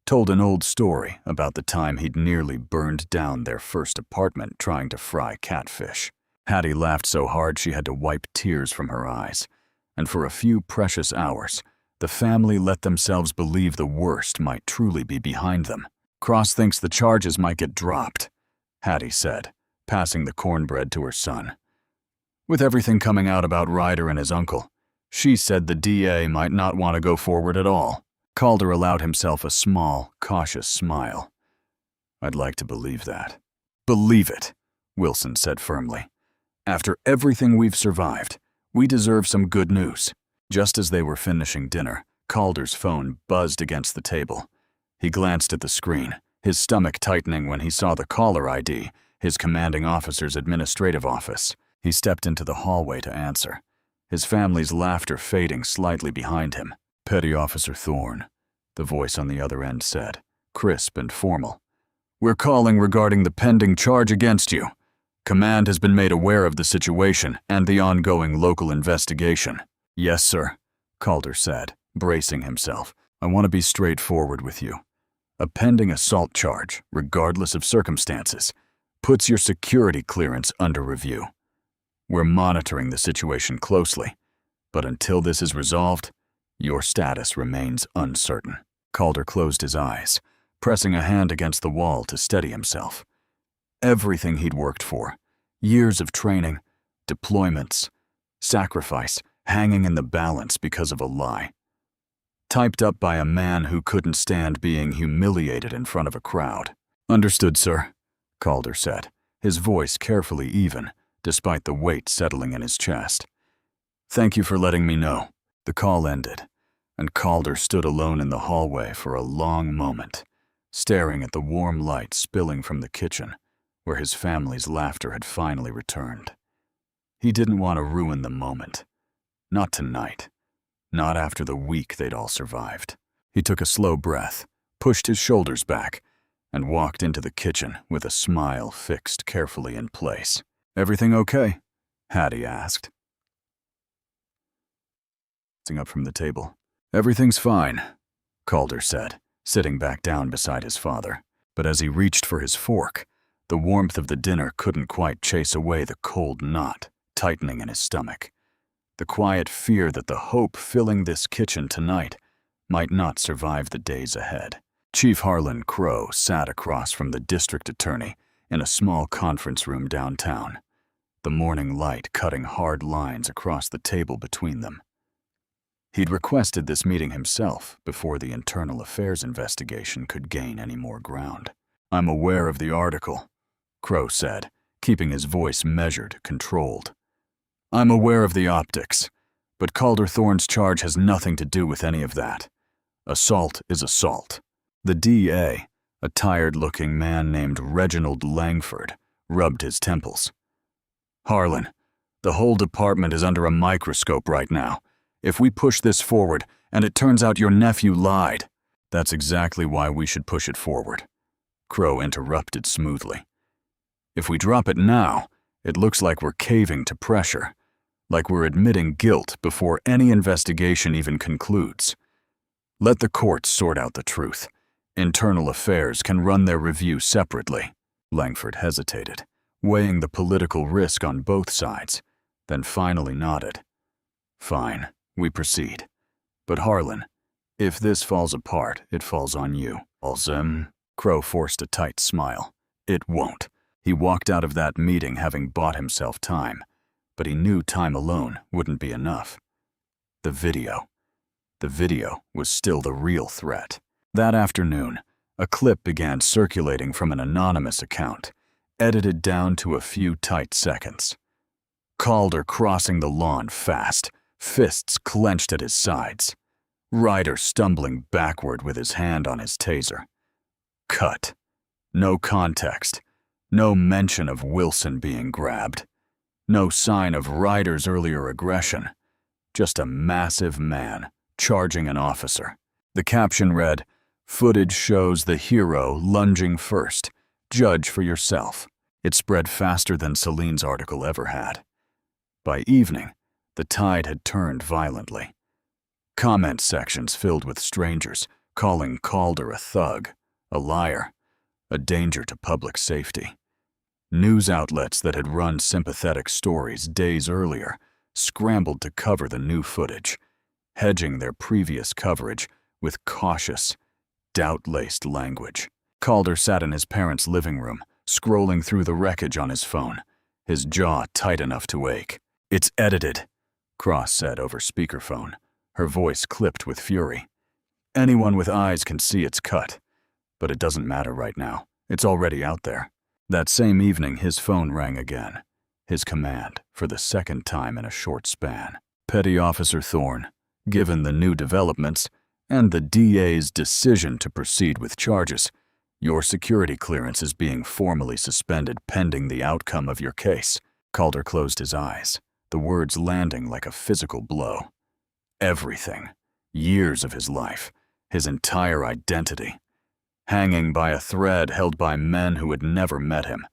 told an old story about the time he'd nearly burned down their first apartment trying to fry catfish. Hattie laughed so hard she had to wipe tears from her eyes, and for a few precious hours, the family let themselves believe the worst might truly be behind them. Cross thinks the charges might get dropped, Hattie said, passing the cornbread to her son. With everything coming out about Ryder and his uncle, she said the DA might not want to go forward at all. Calder allowed himself a small, cautious smile. I'd like to believe that. Believe it, Wilson said firmly. After everything we've survived, we deserve some good news. Just as they were finishing dinner, Calder's phone buzzed against the table. He glanced at the screen, his stomach tightening when he saw the caller ID, his commanding officer's administrative office. He stepped into the hallway to answer, his family's laughter fading slightly behind him. Petty Officer Thorne, the voice on the other end said, crisp and formal. We're calling regarding the pending charge against you. Command has been made aware of the situation and the ongoing local investigation. Yes, sir, Calder said, bracing himself. I want to be straightforward with you. A pending assault charge, regardless of circumstances, puts your security clearance under review. We're monitoring the situation closely, but until this is resolved, your status remains uncertain. Calder closed his eyes, pressing a hand against the wall to steady himself. Everything he'd worked for, years of training, deployments, sacrifice, hanging in the balance because of a lie. Typed up by a man who couldn't stand being humiliated in front of a crowd. Understood, sir, Calder said, his voice carefully even, despite the weight settling in his chest. Thank you for letting me know. The call ended, and Calder stood alone in the hallway for a long moment, staring at the warm light spilling from the kitchen, where his family's laughter had finally returned. He didn't want to ruin the moment. Not tonight. Not after the week they'd all survived. He took a slow breath, pushed his shoulders back, and walked into the kitchen with a smile fixed carefully in place. Everything okay? Hattie asked. Sitting up from the table. Everything's fine, Calder said, sitting back down beside his father. But as he reached for his fork, the warmth of the dinner couldn't quite chase away the cold knot tightening in his stomach. The quiet fear that the hope filling this kitchen tonight might not survive the days ahead. Chief Harlan Crow sat across from the district attorney in a small conference room downtown, the morning light cutting hard lines across the table between them. He'd requested this meeting himself before the internal affairs investigation could gain any more ground. I'm aware of the article, Crow said, keeping his voice measured, controlled. I'm aware of the optics, but Calder Thorne's charge has nothing to do with any of that. Assault is assault. The DA, a tired-looking man named Reginald Langford, rubbed his temples. Harlan, the whole department is under a microscope right now. If we push this forward, and it turns out your nephew lied, that's exactly why we should push it forward. Crow interrupted smoothly. If we drop it now, it looks like we're caving to pressure, like we're admitting guilt before any investigation even concludes. Let the courts sort out the truth. Internal affairs can run their review separately. Langford hesitated, weighing the political risk on both sides, then finally nodded. Fine, we proceed. But Harlan, if this falls apart, it falls on you. Crow forced a tight smile. It won't. He walked out of that meeting having bought himself time, but he knew time alone wouldn't be enough. The video. The video was still the real threat. That afternoon, a clip began circulating from an anonymous account, edited down to a few tight seconds. Calder crossing the lawn fast, fists clenched at his sides. Ryder stumbling backward with his hand on his taser. Cut. No context. No mention of Wilson being grabbed. No sign of Ryder's earlier aggression. Just a massive man charging an officer. The caption read, "Footage shows the hero lunging first. Judge for yourself." It spread faster than Celine's article ever had. By evening, the tide had turned violently. Comment sections filled with strangers calling Calder a thug, a liar, a danger to public safety. News outlets that had run sympathetic stories days earlier scrambled to cover the new footage, hedging their previous coverage with cautious, doubt-laced language. Calder sat in his parents' living room, scrolling through the wreckage on his phone, his jaw tight enough to ache. "It's edited," Cross said over speakerphone, her voice clipped with fury. "Anyone with eyes can see it's cut. But it doesn't matter right now. It's already out there." That same evening, his phone rang again. His command, for the second time in a short span. "Petty Officer Thorne, given the new developments and the DA's decision to proceed with charges, your security clearance is being formally suspended pending the outcome of your case." Calder closed his eyes, the words landing like a physical blow. Everything, years of his life, his entire identity, hanging by a thread held by men who had never met him,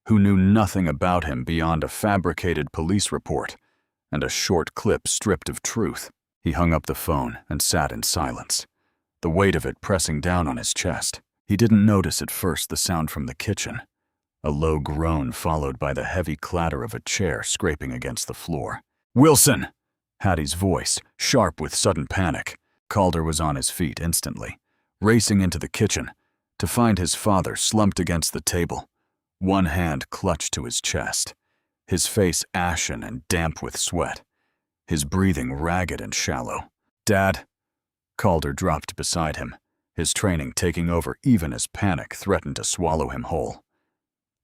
who knew nothing about him beyond a fabricated police report and a short clip stripped of truth. He hung up the phone and sat in silence, the weight of it pressing down on his chest. He didn't notice at first the sound from the kitchen, a low groan followed by the heavy clatter of a chair scraping against the floor. "Wilson!" Hattie's voice, sharp with sudden panic. Calder was on his feet instantly, racing into the kitchen, to find his father slumped against the table, one hand clutched to his chest, his face ashen and damp with sweat, his breathing ragged and shallow. "Dad?" Calder dropped beside him, his training taking over even as panic threatened to swallow him whole.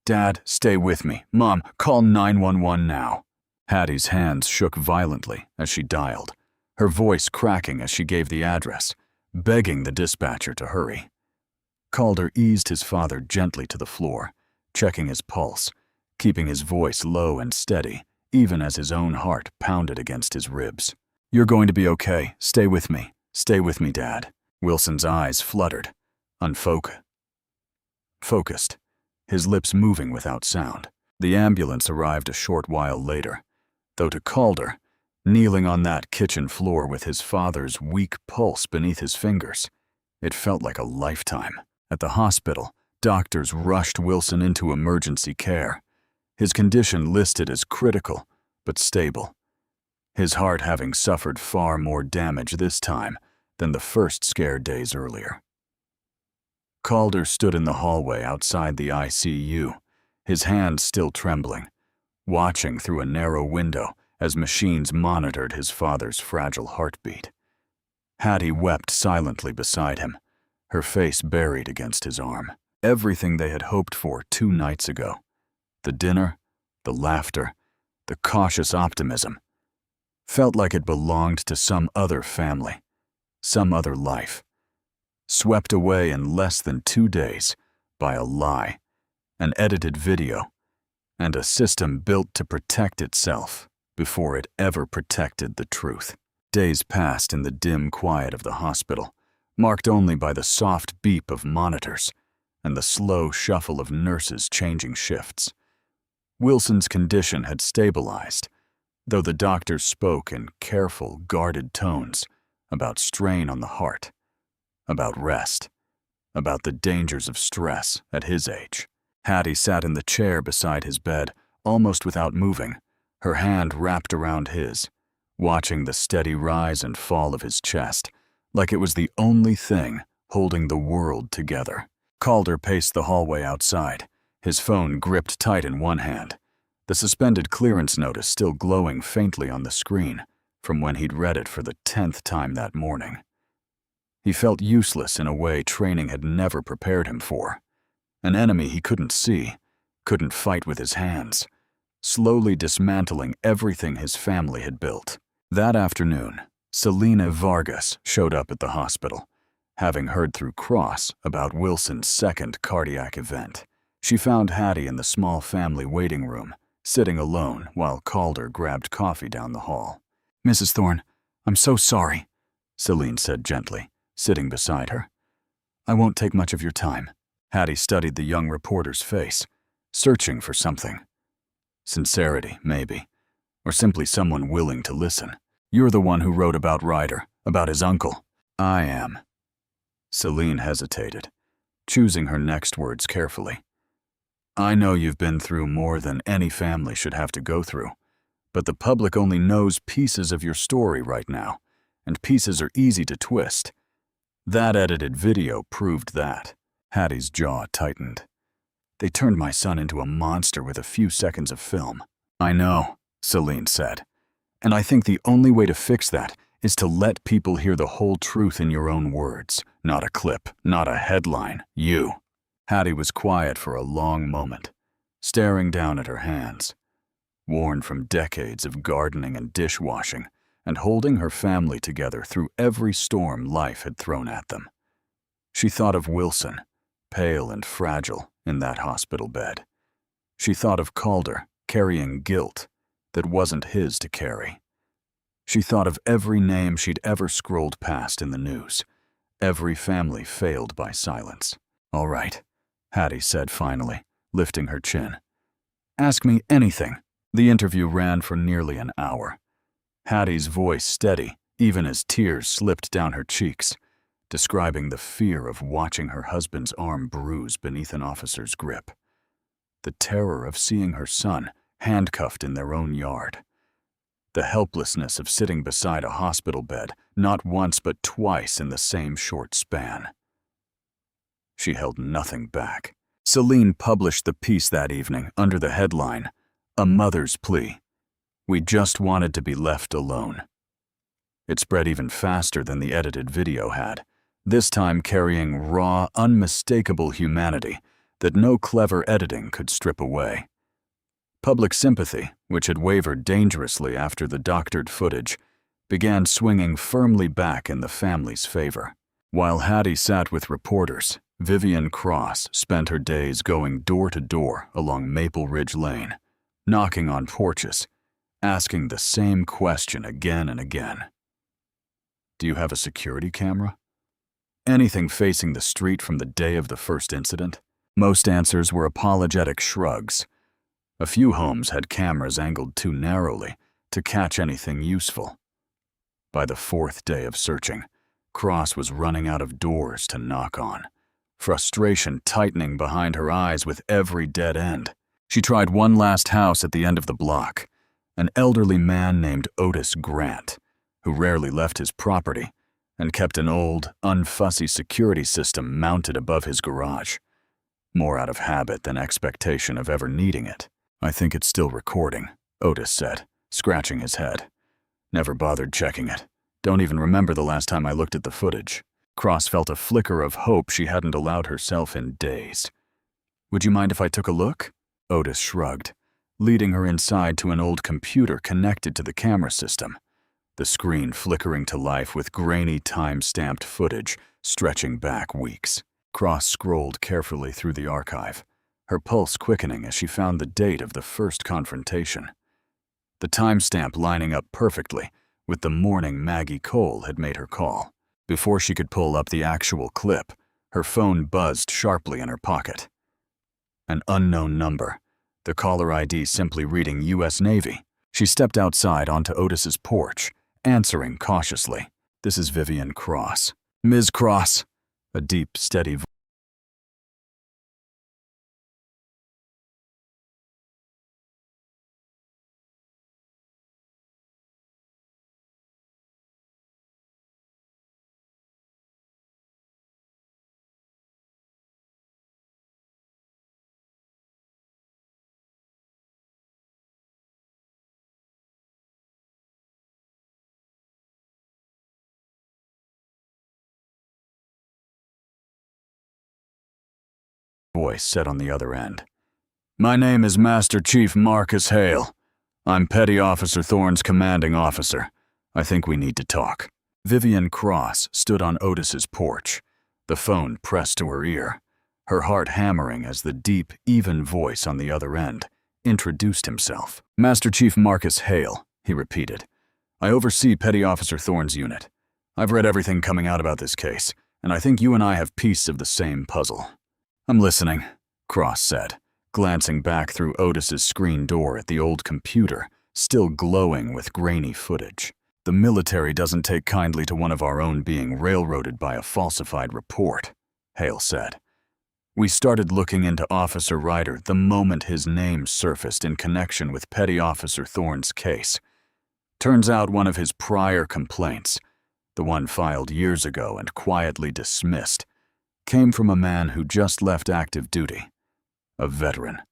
"Dad, stay with me. Mom, call 911 now." Hattie's hands shook violently as she dialed, her voice cracking as she gave the address, begging the dispatcher to hurry. Calder eased his father gently to the floor, checking his pulse, keeping his voice low and steady, even as his own heart pounded against his ribs. "You're going to be okay. Stay with me. Stay with me, Dad." Wilson's eyes fluttered, focused, his lips moving without sound. The ambulance arrived a short while later, though to Calder, kneeling on that kitchen floor with his father's weak pulse beneath his fingers, it felt like a lifetime. At the hospital, doctors rushed Wilson into emergency care, his condition listed as critical but stable, his heart having suffered far more damage this time than the first scare days earlier. Calder stood in the hallway outside the ICU, his hands still trembling, watching through a narrow window as machines monitored his father's fragile heartbeat. Hattie wept silently beside him, her face buried against his arm. Everything they had hoped for 2 nights ago, the dinner, the laughter, the cautious optimism, felt like it belonged to some other family, some other life, swept away in less than 2 days by a lie, an edited video, and a system built to protect itself before it ever protected the truth. Days passed in the dim quiet of the hospital, marked only by the soft beep of monitors and the slow shuffle of nurses changing shifts. Wilson's condition had stabilized, though the doctors spoke in careful, guarded tones about strain on the heart, about rest, about the dangers of stress at his age. Hattie sat in the chair beside his bed, almost without moving, her hand wrapped around his, watching the steady rise and fall of his chest, like it was the only thing holding the world together. Calder paced the hallway outside, his phone gripped tight in one hand, the suspended clearance notice still glowing faintly on the screen from when he'd read it for the 10th time that morning. He felt useless in a way training had never prepared him for. An enemy he couldn't see, couldn't fight with his hands, slowly dismantling everything his family had built. That afternoon, Selena Vargas showed up at the hospital, having heard through Cross about Wilson's second cardiac event. She found Hattie in the small family waiting room, sitting alone while Calder grabbed coffee down the hall. "Mrs. Thorne, I'm so sorry," Celine said gently, sitting beside her. "I won't take much of your time." Hattie studied the young reporter's face, searching for something. Sincerity, maybe, or simply someone willing to listen. "You're the one who wrote about Ryder, about his uncle." "I am." Celine hesitated, choosing her next words carefully. "I know you've been through more than any family should have to go through, but the public only knows pieces of your story right now, and pieces are easy to twist. That edited video proved that." Hattie's jaw tightened. "They turned my son into a monster with a few seconds of film." "I know," Celine said, "and I think the only way to fix that is to let people hear the whole truth in your own words, not a clip, not a headline, you." Hattie was quiet for a long moment, staring down at her hands, worn from decades of gardening and dishwashing, and holding her family together through every storm life had thrown at them. She thought of Wilson, pale and fragile, in that hospital bed. She thought of Calder, carrying guilt that wasn't his to carry. She thought of every name she'd ever scrolled past in the news, every family failed by silence. "All right," Hattie said finally, lifting her chin. "Ask me anything." The interview ran for nearly an hour. Hattie's voice steady, even as tears slipped down her cheeks, describing the fear of watching her husband's arm bruise beneath an officer's grip, the terror of seeing her son handcuffed in their own yard, the helplessness of sitting beside a hospital bed not once but twice in the same short span. She held nothing back. Celine published the piece that evening under the headline, "A Mother's Plea. We just wanted to be left alone." It spread even faster than the edited video had, this time carrying raw, unmistakable humanity that no clever editing could strip away. Public sympathy, which had wavered dangerously after the doctored footage, began swinging firmly back in the family's favor. While Hattie sat with reporters, Vivian Cross spent her days going door to door along Maple Ridge Lane, knocking on porches, asking the same question again and again. "Do you have a security camera? Anything facing the street from the day of the first incident?" Most answers were apologetic shrugs. A few homes had cameras angled too narrowly to catch anything useful. By the fourth day of searching, Cross was running out of doors to knock on, frustration tightening behind her eyes with every dead end. She tried one last house at the end of the block, an elderly man named Otis Grant, who rarely left his property and kept an old, unfussy security system mounted above his garage, more out of habit than expectation of ever needing it. "I think it's still recording," Otis said, scratching his head. "Never bothered checking it. Don't even remember the last time I looked at the footage." Cross felt a flicker of hope she hadn't allowed herself in days. "Would you mind if I took a look?" Otis shrugged, leading her inside to an old computer connected to the camera system, the screen flickering to life with grainy time-stamped footage stretching back weeks. Cross scrolled carefully through the archive, her pulse quickening as she found the date of the first confrontation, the timestamp lining up perfectly with the morning Maggie Cole had made her call. Before she could pull up the actual clip, her phone buzzed sharply in her pocket. An unknown number, the caller ID simply reading U.S. Navy. She stepped outside onto Otis's porch, answering cautiously. "This is Vivian Cross." "Ms. Cross," a deep, steady voice said on the other end. "My name is Master Chief Marcus Hale. I'm Petty Officer Thorne's commanding officer. I think we need to talk. Vivian Cross stood on Otis's porch, the phone pressed to her ear, her heart hammering as the deep, even voice on the other end introduced himself. Master Chief Marcus Hale, he repeated. I oversee Petty Officer Thorne's unit. I've read everything coming out about this case, and I think you and I have pieces of the same puzzle. I'm listening, Cross said, glancing back through Otis's screen door at the old computer, still glowing with grainy footage. The military doesn't take kindly to one of our own being railroaded by a falsified report, Hale said. We started looking into Officer Ryder the moment his name surfaced in connection with Petty Officer Thorne's case. Turns out one of his prior complaints, the one filed years ago and quietly dismissed, came from a man who just left active duty, a veteran.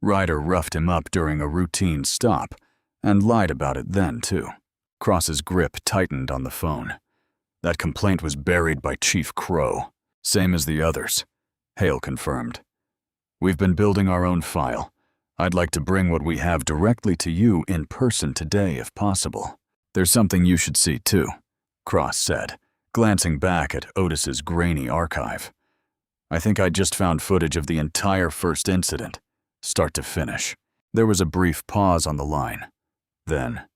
Ryder roughed him up during a routine stop and lied about it then, too. Cross's grip tightened on the phone. That complaint was buried by Chief Crow, same as the others, Hale confirmed. We've been building our own file. I'd like to bring what we have directly to you in person today if possible. There's something you should see too, Cross said, glancing back at Otis's grainy archive. I think I just found footage of the entire first incident, start to finish. There was a brief pause on the line. Then,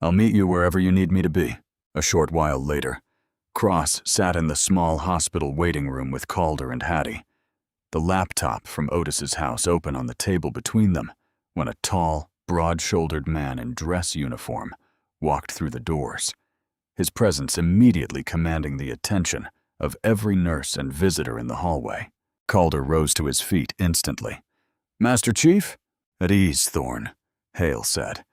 I'll meet you wherever you need me to be. A short while later, Cross sat in the small hospital waiting room with Calder and Hattie, the laptop from Otis's house open on the table between them, when a tall, broad-shouldered man in dress uniform walked through the doors, his presence immediately commanding the attention of every nurse and visitor in the hallway. Calder rose to his feet instantly. Master Chief? At ease, Thorne, Hale said,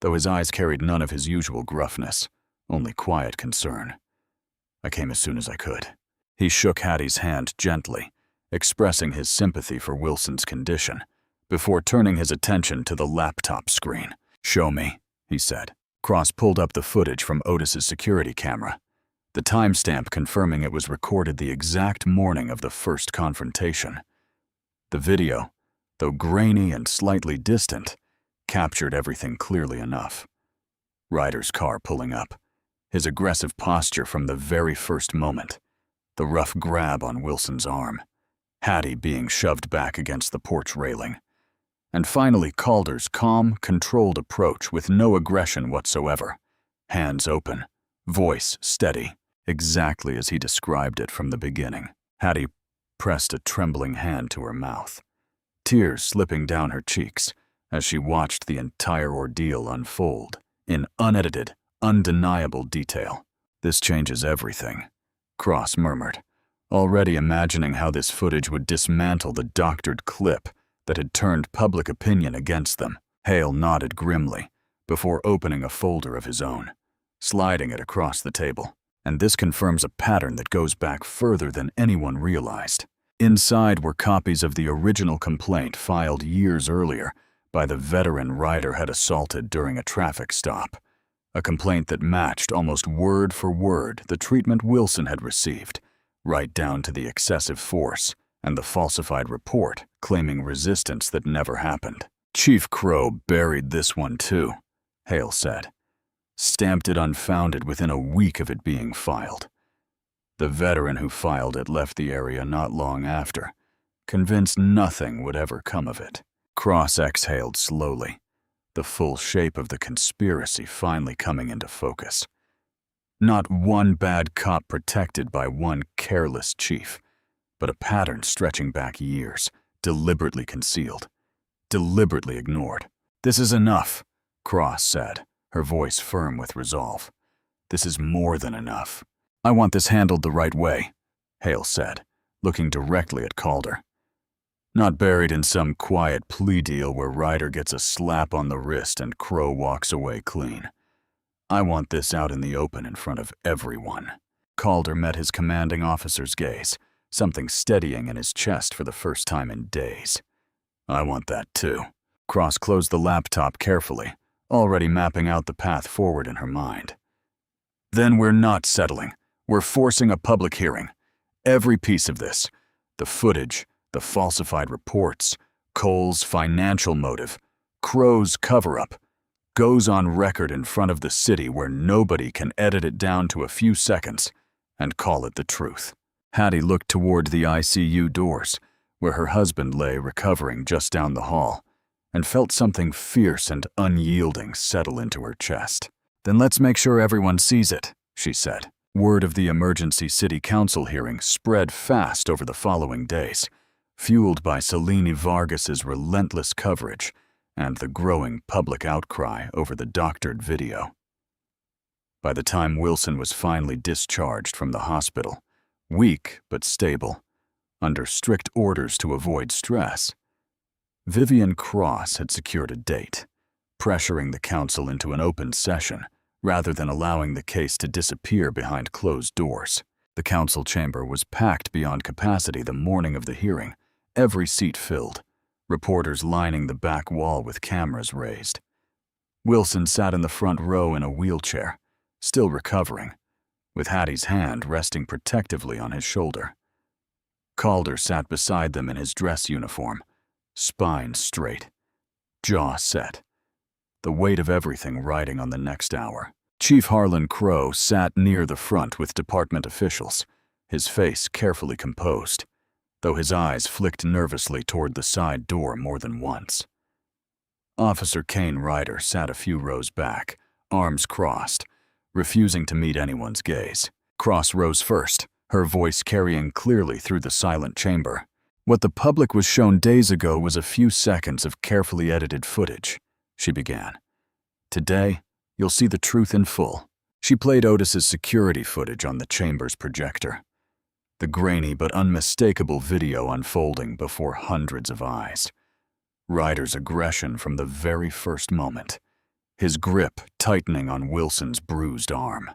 though his eyes carried none of his usual gruffness, only quiet concern. I came as soon as I could. He shook Hattie's hand gently, expressing his sympathy for Wilson's condition, before turning his attention to the laptop screen. Show me, he said. Cross pulled up the footage from Otis's security camera, the timestamp confirming it was recorded the exact morning of the first confrontation. The video, though grainy and slightly distant, captured everything clearly enough. Ryder's car pulling up, his aggressive posture from the very first moment, the rough grab on Wilson's arm, Hattie being shoved back against the porch railing, and finally Calder's calm, controlled approach with no aggression whatsoever, hands open, voice steady, exactly as he described it from the beginning. Hattie pressed a trembling hand to her mouth, tears slipping down her cheeks as she watched the entire ordeal unfold in unedited, undeniable detail. This changes everything, Cross murmured, already imagining how this footage would dismantle the doctored clip that had turned public opinion against them. Hale nodded grimly before opening a folder of his own, sliding it across the table. And this confirms a pattern that goes back further than anyone realized. Inside were copies of the original complaint filed years earlier by the veteran Ryder had assaulted during a traffic stop, a complaint that matched almost word for word the treatment Wilson had received, right down to the excessive force and the falsified report claiming resistance that never happened. Chief Crow buried this one too, Hale said. Stamped it unfounded within a week of it being filed. The veteran who filed it left the area not long after, convinced nothing would ever come of it. Cross exhaled slowly, the full shape of the conspiracy finally coming into focus. Not one bad cop protected by one careless chief, but a pattern stretching back years, deliberately concealed, deliberately ignored. This is enough, Cross said, her voice firm with resolve. This is more than enough. I want this handled the right way, Hale said, looking directly at Calder. Not buried in some quiet plea deal where Ryder gets a slap on the wrist and Crow walks away clean. I want this out in the open in front of everyone. Calder met his commanding officer's gaze, something steadying in his chest for the first time in days. I want that too. Cross closed the laptop carefully, already mapping out the path forward in her mind. Then we're not settling. We're forcing a public hearing. Every piece of this, the footage, the falsified reports, Cole's financial motive, Crow's cover-up, goes on record in front of the city where nobody can edit it down to a few seconds and call it the truth. Hattie looked toward the ICU doors, where her husband lay recovering just down the hall, and felt something fierce and unyielding settle into her chest. "Then let's make sure everyone sees it," she said. Word of the emergency city council hearing spread fast over the following days, fueled by Selene Vargas's relentless coverage and the growing public outcry over the doctored video. By the time Wilson was finally discharged from the hospital, weak but stable, under strict orders to avoid stress, Vivian Cross had secured a date, pressuring the council into an open session rather than allowing the case to disappear behind closed doors. The council chamber was packed beyond capacity the morning of the hearing, every seat filled, reporters lining the back wall with cameras raised. Wilson sat in the front row in a wheelchair, still recovering, with Hattie's hand resting protectively on his shoulder. Calder sat beside them in his dress uniform, spine straight, jaw set, the weight of everything riding on the next hour. Chief Harlan Crow sat near the front with department officials, his face carefully composed, though his eyes flicked nervously toward the side door more than once. Officer Kane Ryder sat a few rows back, arms crossed, refusing to meet anyone's gaze. Cross rose first, her voice carrying clearly through the silent chamber. "What the public was shown days ago was a few seconds of carefully edited footage," she began. "Today, you'll see the truth in full." She played Otis's security footage on the chamber's projector, the grainy but unmistakable video unfolding before hundreds of eyes. Ryder's aggression from the very first moment, his grip tightening on Wilson's bruised arm.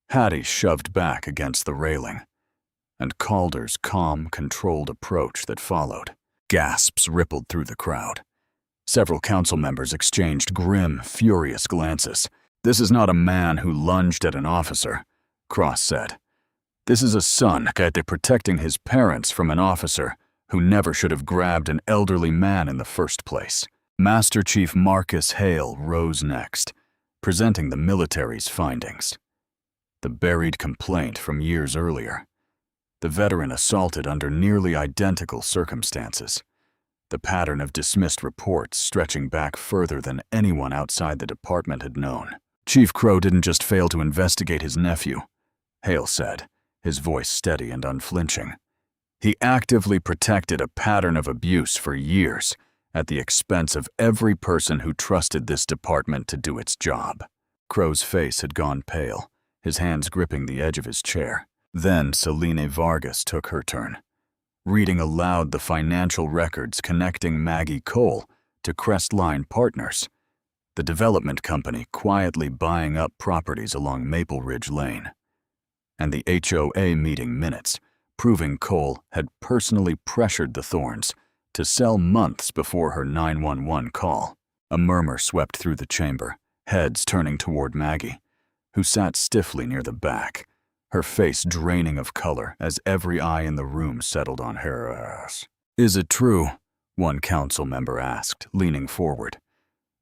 Hattie shoved back against the railing, and Calder's calm, controlled approach that followed. Gasps rippled through the crowd. Several council members exchanged grim, furious glances. "This is not a man who lunged at an officer," Cross said. "This is a son protecting his parents from an officer who never should have grabbed an elderly man in the first place." Master Chief Marcus Hale rose next, presenting the military's findings. The buried complaint from years earlier. The veteran assaulted under nearly identical circumstances. The pattern of dismissed reports stretching back further than anyone outside the department had known. "Chief Crow didn't just fail to investigate his nephew," Hale said, his voice steady and unflinching. "He actively protected a pattern of abuse for years, at the expense of every person who trusted this department to do its job." Crow's face had gone pale, his hands gripping the edge of his chair. Then Selene Vargas took her turn, reading aloud the financial records connecting Maggie Cole to Crestline Partners, the development company quietly buying up properties along Maple Ridge Lane, and the HOA meeting minutes proving Cole had personally pressured the Thorns to sell months before her 911 call. A murmur swept through the chamber, heads turning toward Maggie, who sat stiffly near the back, her face draining of color as every eye in the room settled on her. "Is it true," one council member asked, leaning forward,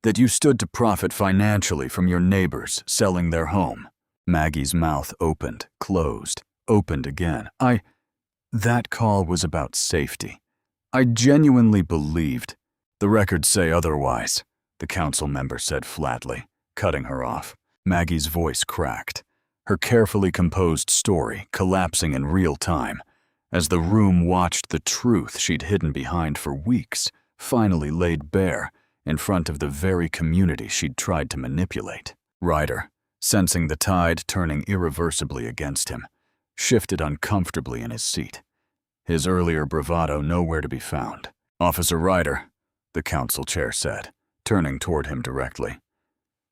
"that you stood to profit financially from your neighbors selling their home?" Maggie's mouth opened, closed, opened again. That call was about safety. I genuinely believed." "The records say otherwise," the council member said flatly, cutting her off. Maggie's voice cracked, her carefully composed story collapsing in real time, as the room watched the truth she'd hidden behind for weeks finally laid bare in front of the very community she'd tried to manipulate. Ryder, sensing the tide turning irreversibly against him, shifted uncomfortably in his seat, his earlier bravado nowhere to be found. "Officer Ryder," the council chair said, turning toward him directly,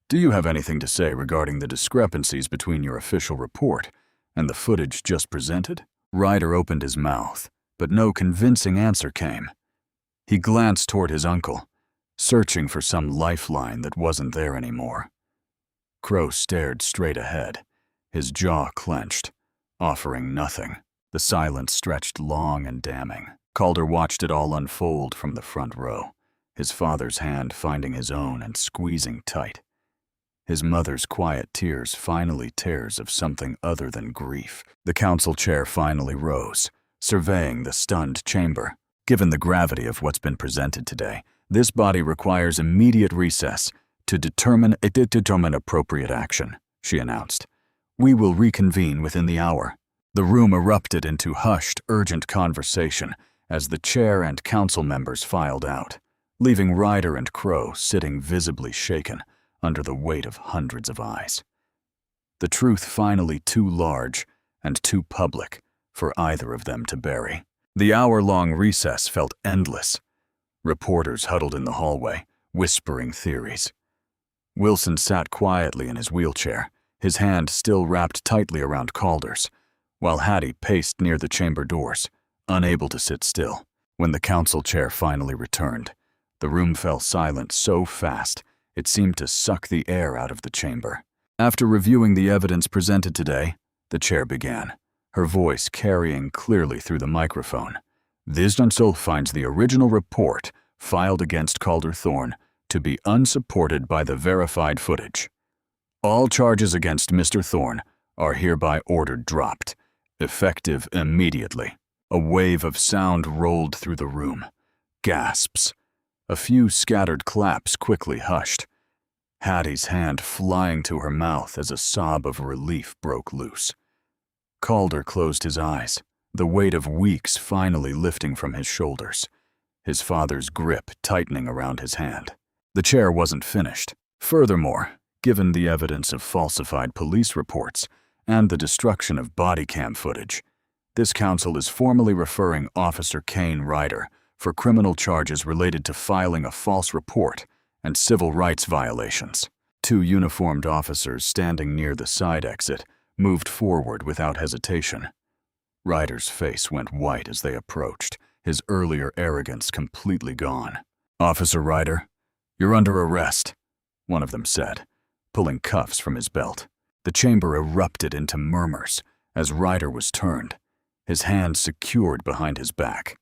"do you have anything to say regarding the discrepancies between your official report and the footage just presented?" Ryder opened his mouth, but no convincing answer came. He glanced toward his uncle, searching for some lifeline that wasn't there anymore. Crow stared straight ahead, his jaw clenched, offering nothing. The silence stretched long and damning. Calder watched it all unfold from the front row, his father's hand finding his own and squeezing tight. His mother's quiet tears finally tears of something other than grief. The council chair finally rose, surveying the stunned chamber. Given the gravity of what's been presented today, this body requires immediate recess to determine appropriate action, she announced. We will reconvene within the hour. The room erupted into hushed, urgent conversation as the chair and council members filed out, leaving Ryder and Crow sitting visibly shaken under the weight of hundreds of eyes. The truth finally too large and too public for either of them to bury. The hour-long recess felt endless. Reporters huddled in the hallway, whispering theories. Wilson sat quietly in his wheelchair, his hand still wrapped tightly around Calder's, while Hattie paced near the chamber doors, unable to sit still. When the council chair finally returned, the room fell silent so fast it seemed to suck the air out of the chamber. After reviewing the evidence presented today, the chair began, her voice carrying clearly through the microphone. This council finds the original report filed against Calder Thorne to be unsupported by the verified footage. All charges against Mr. Thorne are hereby ordered dropped, effective immediately. A wave of sound rolled through the room. Gasps. A few scattered claps quickly hushed. Hattie's hand flying to her mouth as a sob of relief broke loose. Calder closed his eyes, the weight of weeks finally lifting from his shoulders, his father's grip tightening around his hand. The chair wasn't finished. Furthermore, given the evidence of falsified police reports and the destruction of body cam footage, this council is formally referring Officer Kane Ryder for criminal charges related to filing a false report and civil rights violations. Two uniformed officers standing near the side exit moved forward without hesitation. Ryder's face went white as they approached, his earlier arrogance completely gone. "Officer Ryder, you're under arrest," one of them said, pulling cuffs from his belt. The chamber erupted into murmurs as Ryder was turned, his hands secured behind his back.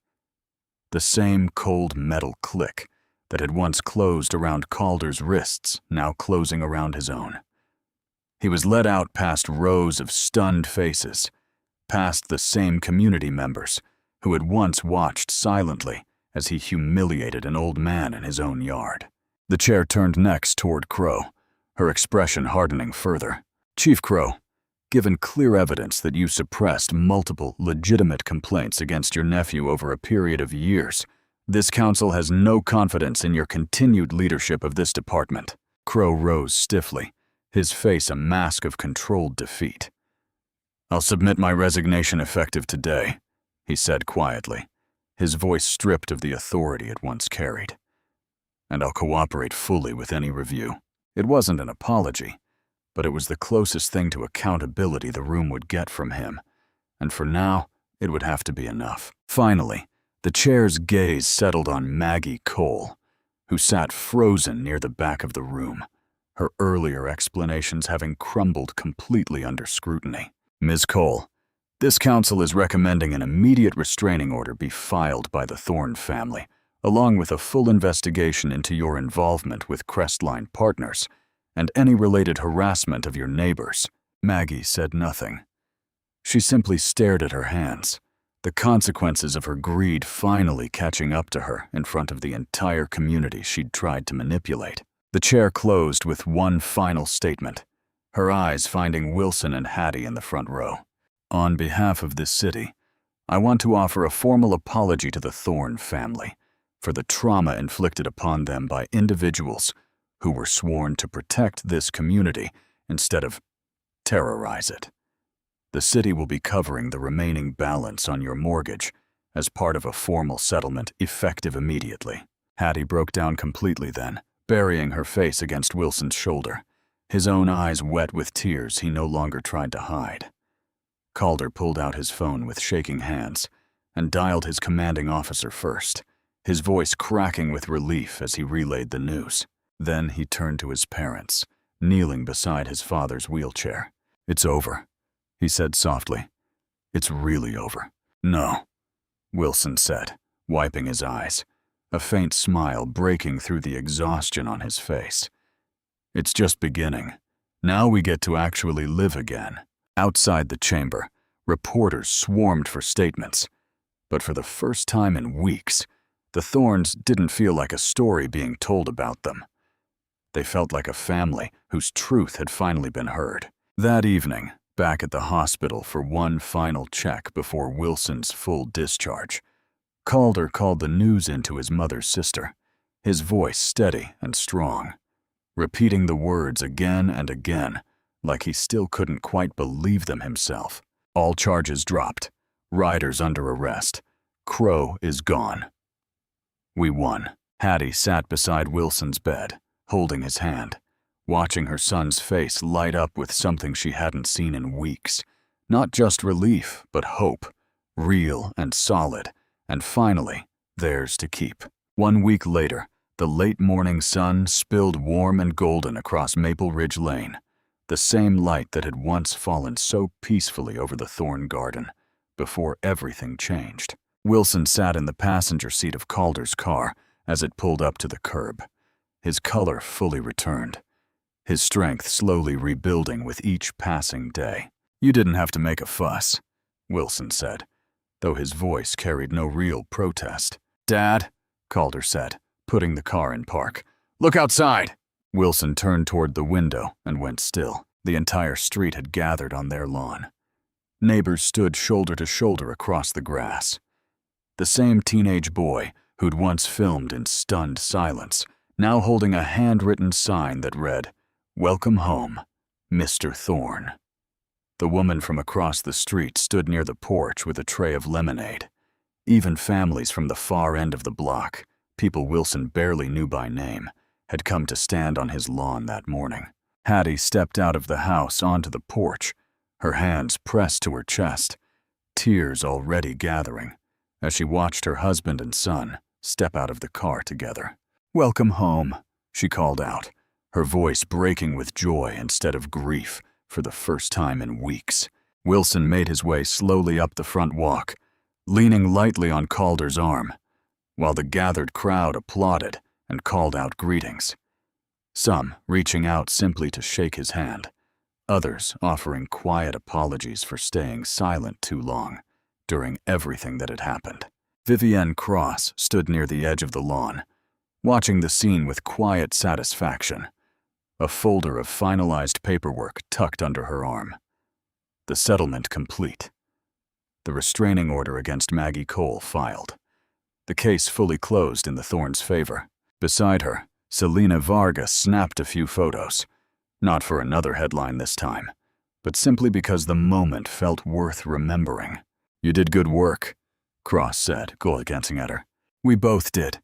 The same cold metal click that had once closed around Calder's wrists now closing around his own. He was led out past rows of stunned faces, past the same community members who had once watched silently as he humiliated an old man in his own yard. The chair turned next toward Crow, her expression hardening further. "Chief Crow, given clear evidence that you suppressed multiple legitimate complaints against your nephew over a period of years, this council has no confidence in your continued leadership of this department." Crow rose stiffly, his face a mask of controlled defeat. "I'll submit my resignation effective today," he said quietly, his voice stripped of the authority it once carried. "And I'll cooperate fully with any review." It wasn't an apology, but it was the closest thing to accountability the room would get from him, and for now, it would have to be enough. Finally, the chair's gaze settled on Maggie Cole, who sat frozen near the back of the room, her earlier explanations having crumbled completely under scrutiny. "Ms. Cole, this council is recommending an immediate restraining order be filed by the Thorne family, along with a full investigation into your involvement with Crestline Partners and any related harassment of your neighbors." Maggie said nothing. She simply stared at her hands, the consequences of her greed finally catching up to her in front of the entire community she'd tried to manipulate. The chair closed with one final statement, her eyes finding Wilson and Hattie in the front row. "On behalf of this city, I want to offer a formal apology to the Thorne family for the trauma inflicted upon them by individuals who were sworn to protect this community instead of terrorize it. The city will be covering the remaining balance on your mortgage as part of a formal settlement effective immediately." Hattie broke down completely then, burying her face against Wilson's shoulder, his own eyes wet with tears he no longer tried to hide. Calder pulled out his phone with shaking hands and dialed his commanding officer first, his voice cracking with relief as he relayed the news. Then he turned to his parents, kneeling beside his father's wheelchair. "It's over," he said softly. "It's really over." "No," Wilson said, wiping his eyes, a faint smile breaking through the exhaustion on his face. It's just beginning. Now we get to actually live again. Outside the chamber, reporters swarmed for statements. But for the first time in weeks, the Thorns didn't feel like a story being told about them. They felt like a family whose truth had finally been heard. That evening, back at the hospital for one final check before Wilson's full discharge, Calder called the news in to his mother's sister, his voice steady and strong, repeating the words again and again, like he still couldn't quite believe them himself. All charges dropped. Riders under arrest. Crow is gone. We won. Hattie sat beside Wilson's bed, holding his hand, watching her son's face light up with something she hadn't seen in weeks. Not just relief, but hope. Real and solid, and finally, theirs to keep. 1 week later, the late morning sun spilled warm and golden across Maple Ridge Lane, the same light that had once fallen so peacefully over the Thorn Garden, before everything changed. Wilson sat in the passenger seat of Calder's car as it pulled up to the curb, his color fully returned, his strength slowly rebuilding with each passing day. "You didn't have to make a fuss," Wilson said, though his voice carried no real protest. "Dad," Calder said, putting the car in park. "Look outside!" Wilson turned toward the window and went still. The entire street had gathered on their lawn. Neighbors stood shoulder to shoulder across the grass. The same teenage boy who'd once filmed in stunned silence, now holding a handwritten sign that read, "Welcome home, Mr. Thorn." The woman from across the street stood near the porch with a tray of lemonade. Even families from the far end of the block, people Wilson barely knew by name, had come to stand on his lawn that morning. Hattie stepped out of the house onto the porch, her hands pressed to her chest, tears already gathering, as she watched her husband and son step out of the car together. "Welcome home," she called out, her voice breaking with joy instead of grief for the first time in weeks. Wilson made his way slowly up the front walk, leaning lightly on Calder's arm, while the gathered crowd applauded and called out greetings. Some reaching out simply to shake his hand, others offering quiet apologies for staying silent too long during everything that had happened. Vivienne Cross stood near the edge of the lawn, watching the scene with quiet satisfaction, a folder of finalized paperwork tucked under her arm. The settlement complete. The restraining order against Maggie Cole filed. The case fully closed in the Thorns' favor. Beside her, Selena Vargas snapped a few photos, not for another headline this time, but simply because the moment felt worth remembering. "You did good work," Cross said, glancing at her. "We both did,"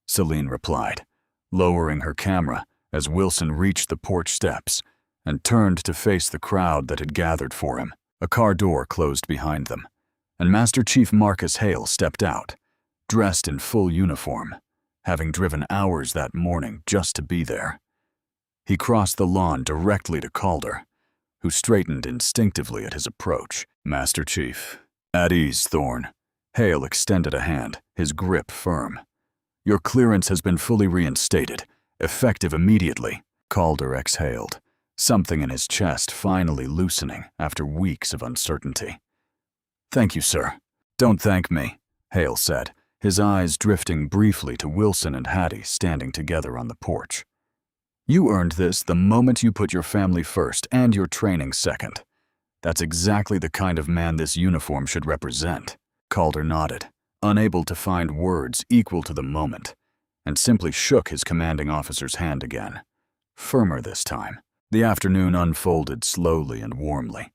Celine replied, lowering her camera as Wilson reached the porch steps and turned to face the crowd that had gathered for him. A car door closed behind them, and Master Chief Marcus Hale stepped out, dressed in full uniform, having driven hours that morning just to be there. He crossed the lawn directly to Calder, who straightened instinctively at his approach. "Master Chief." "At ease, Thorn." Hale extended a hand, his grip firm. "Your clearance has been fully reinstated, effective immediately." Calder exhaled, something in his chest finally loosening after weeks of uncertainty. "Thank you, sir." "Don't thank me," Hale said, his eyes drifting briefly to Wilson and Hattie standing together on the porch. "You earned this the moment you put your family first and your training second. That's exactly the kind of man this uniform should represent." Calder nodded, unable to find words equal to the moment, and simply shook his commanding officer's hand again, firmer this time. The afternoon unfolded slowly and warmly.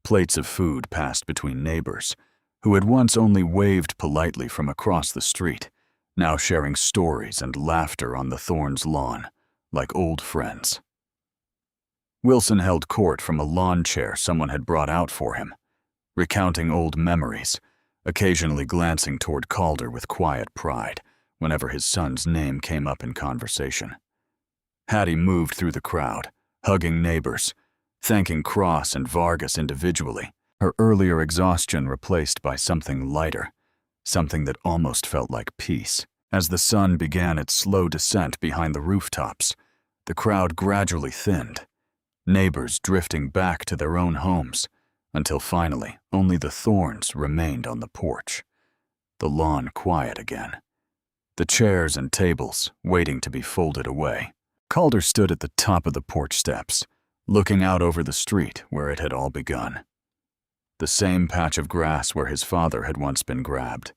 Plates of food passed between neighbors, who had once only waved politely from across the street, now sharing stories and laughter on the Thorns' lawn, like old friends. Wilson held court from a lawn chair someone had brought out for him, recounting old memories, occasionally glancing toward Calder with quiet pride whenever his son's name came up in conversation. Hattie moved through the crowd, hugging neighbors, thanking Cross and Vargas individually, her earlier exhaustion replaced by something lighter, something that almost felt like peace. As the sun began its slow descent behind the rooftops, the crowd gradually thinned, neighbors drifting back to their own homes, until finally only the thorns remained on the porch, the lawn quiet again, the chairs and tables waiting to be folded away. Calder stood at the top of the porch steps, looking out over the street where it had all begun. The same patch of grass where his father had once been grabbed,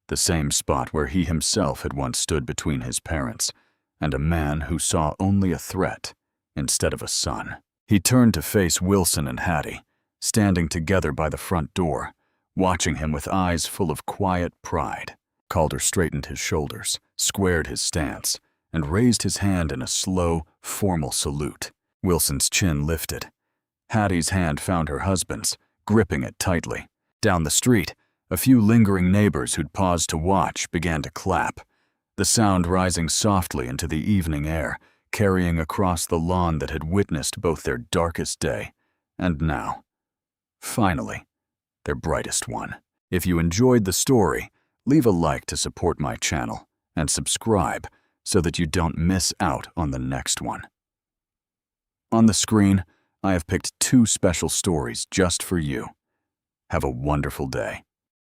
the same spot where he himself had once stood between his parents and a man who saw only a threat instead of a son. He turned to face Wilson and Hattie, standing together by the front door, watching him with eyes full of quiet pride. Calder straightened his shoulders, squared his stance, and raised his hand in a slow, formal salute. Wilson's chin lifted. Hattie's hand found her husband's, gripping it tightly. Down the street, a few lingering neighbors who'd paused to watch began to clap, the sound rising softly into the evening air, carrying across the lawn that had witnessed both their darkest day and now, finally, their brightest one. If you enjoyed the story, leave a like to support my channel and subscribe so that you don't miss out on the next one. On the screen, I have picked 2 special stories just for you. Have a wonderful day.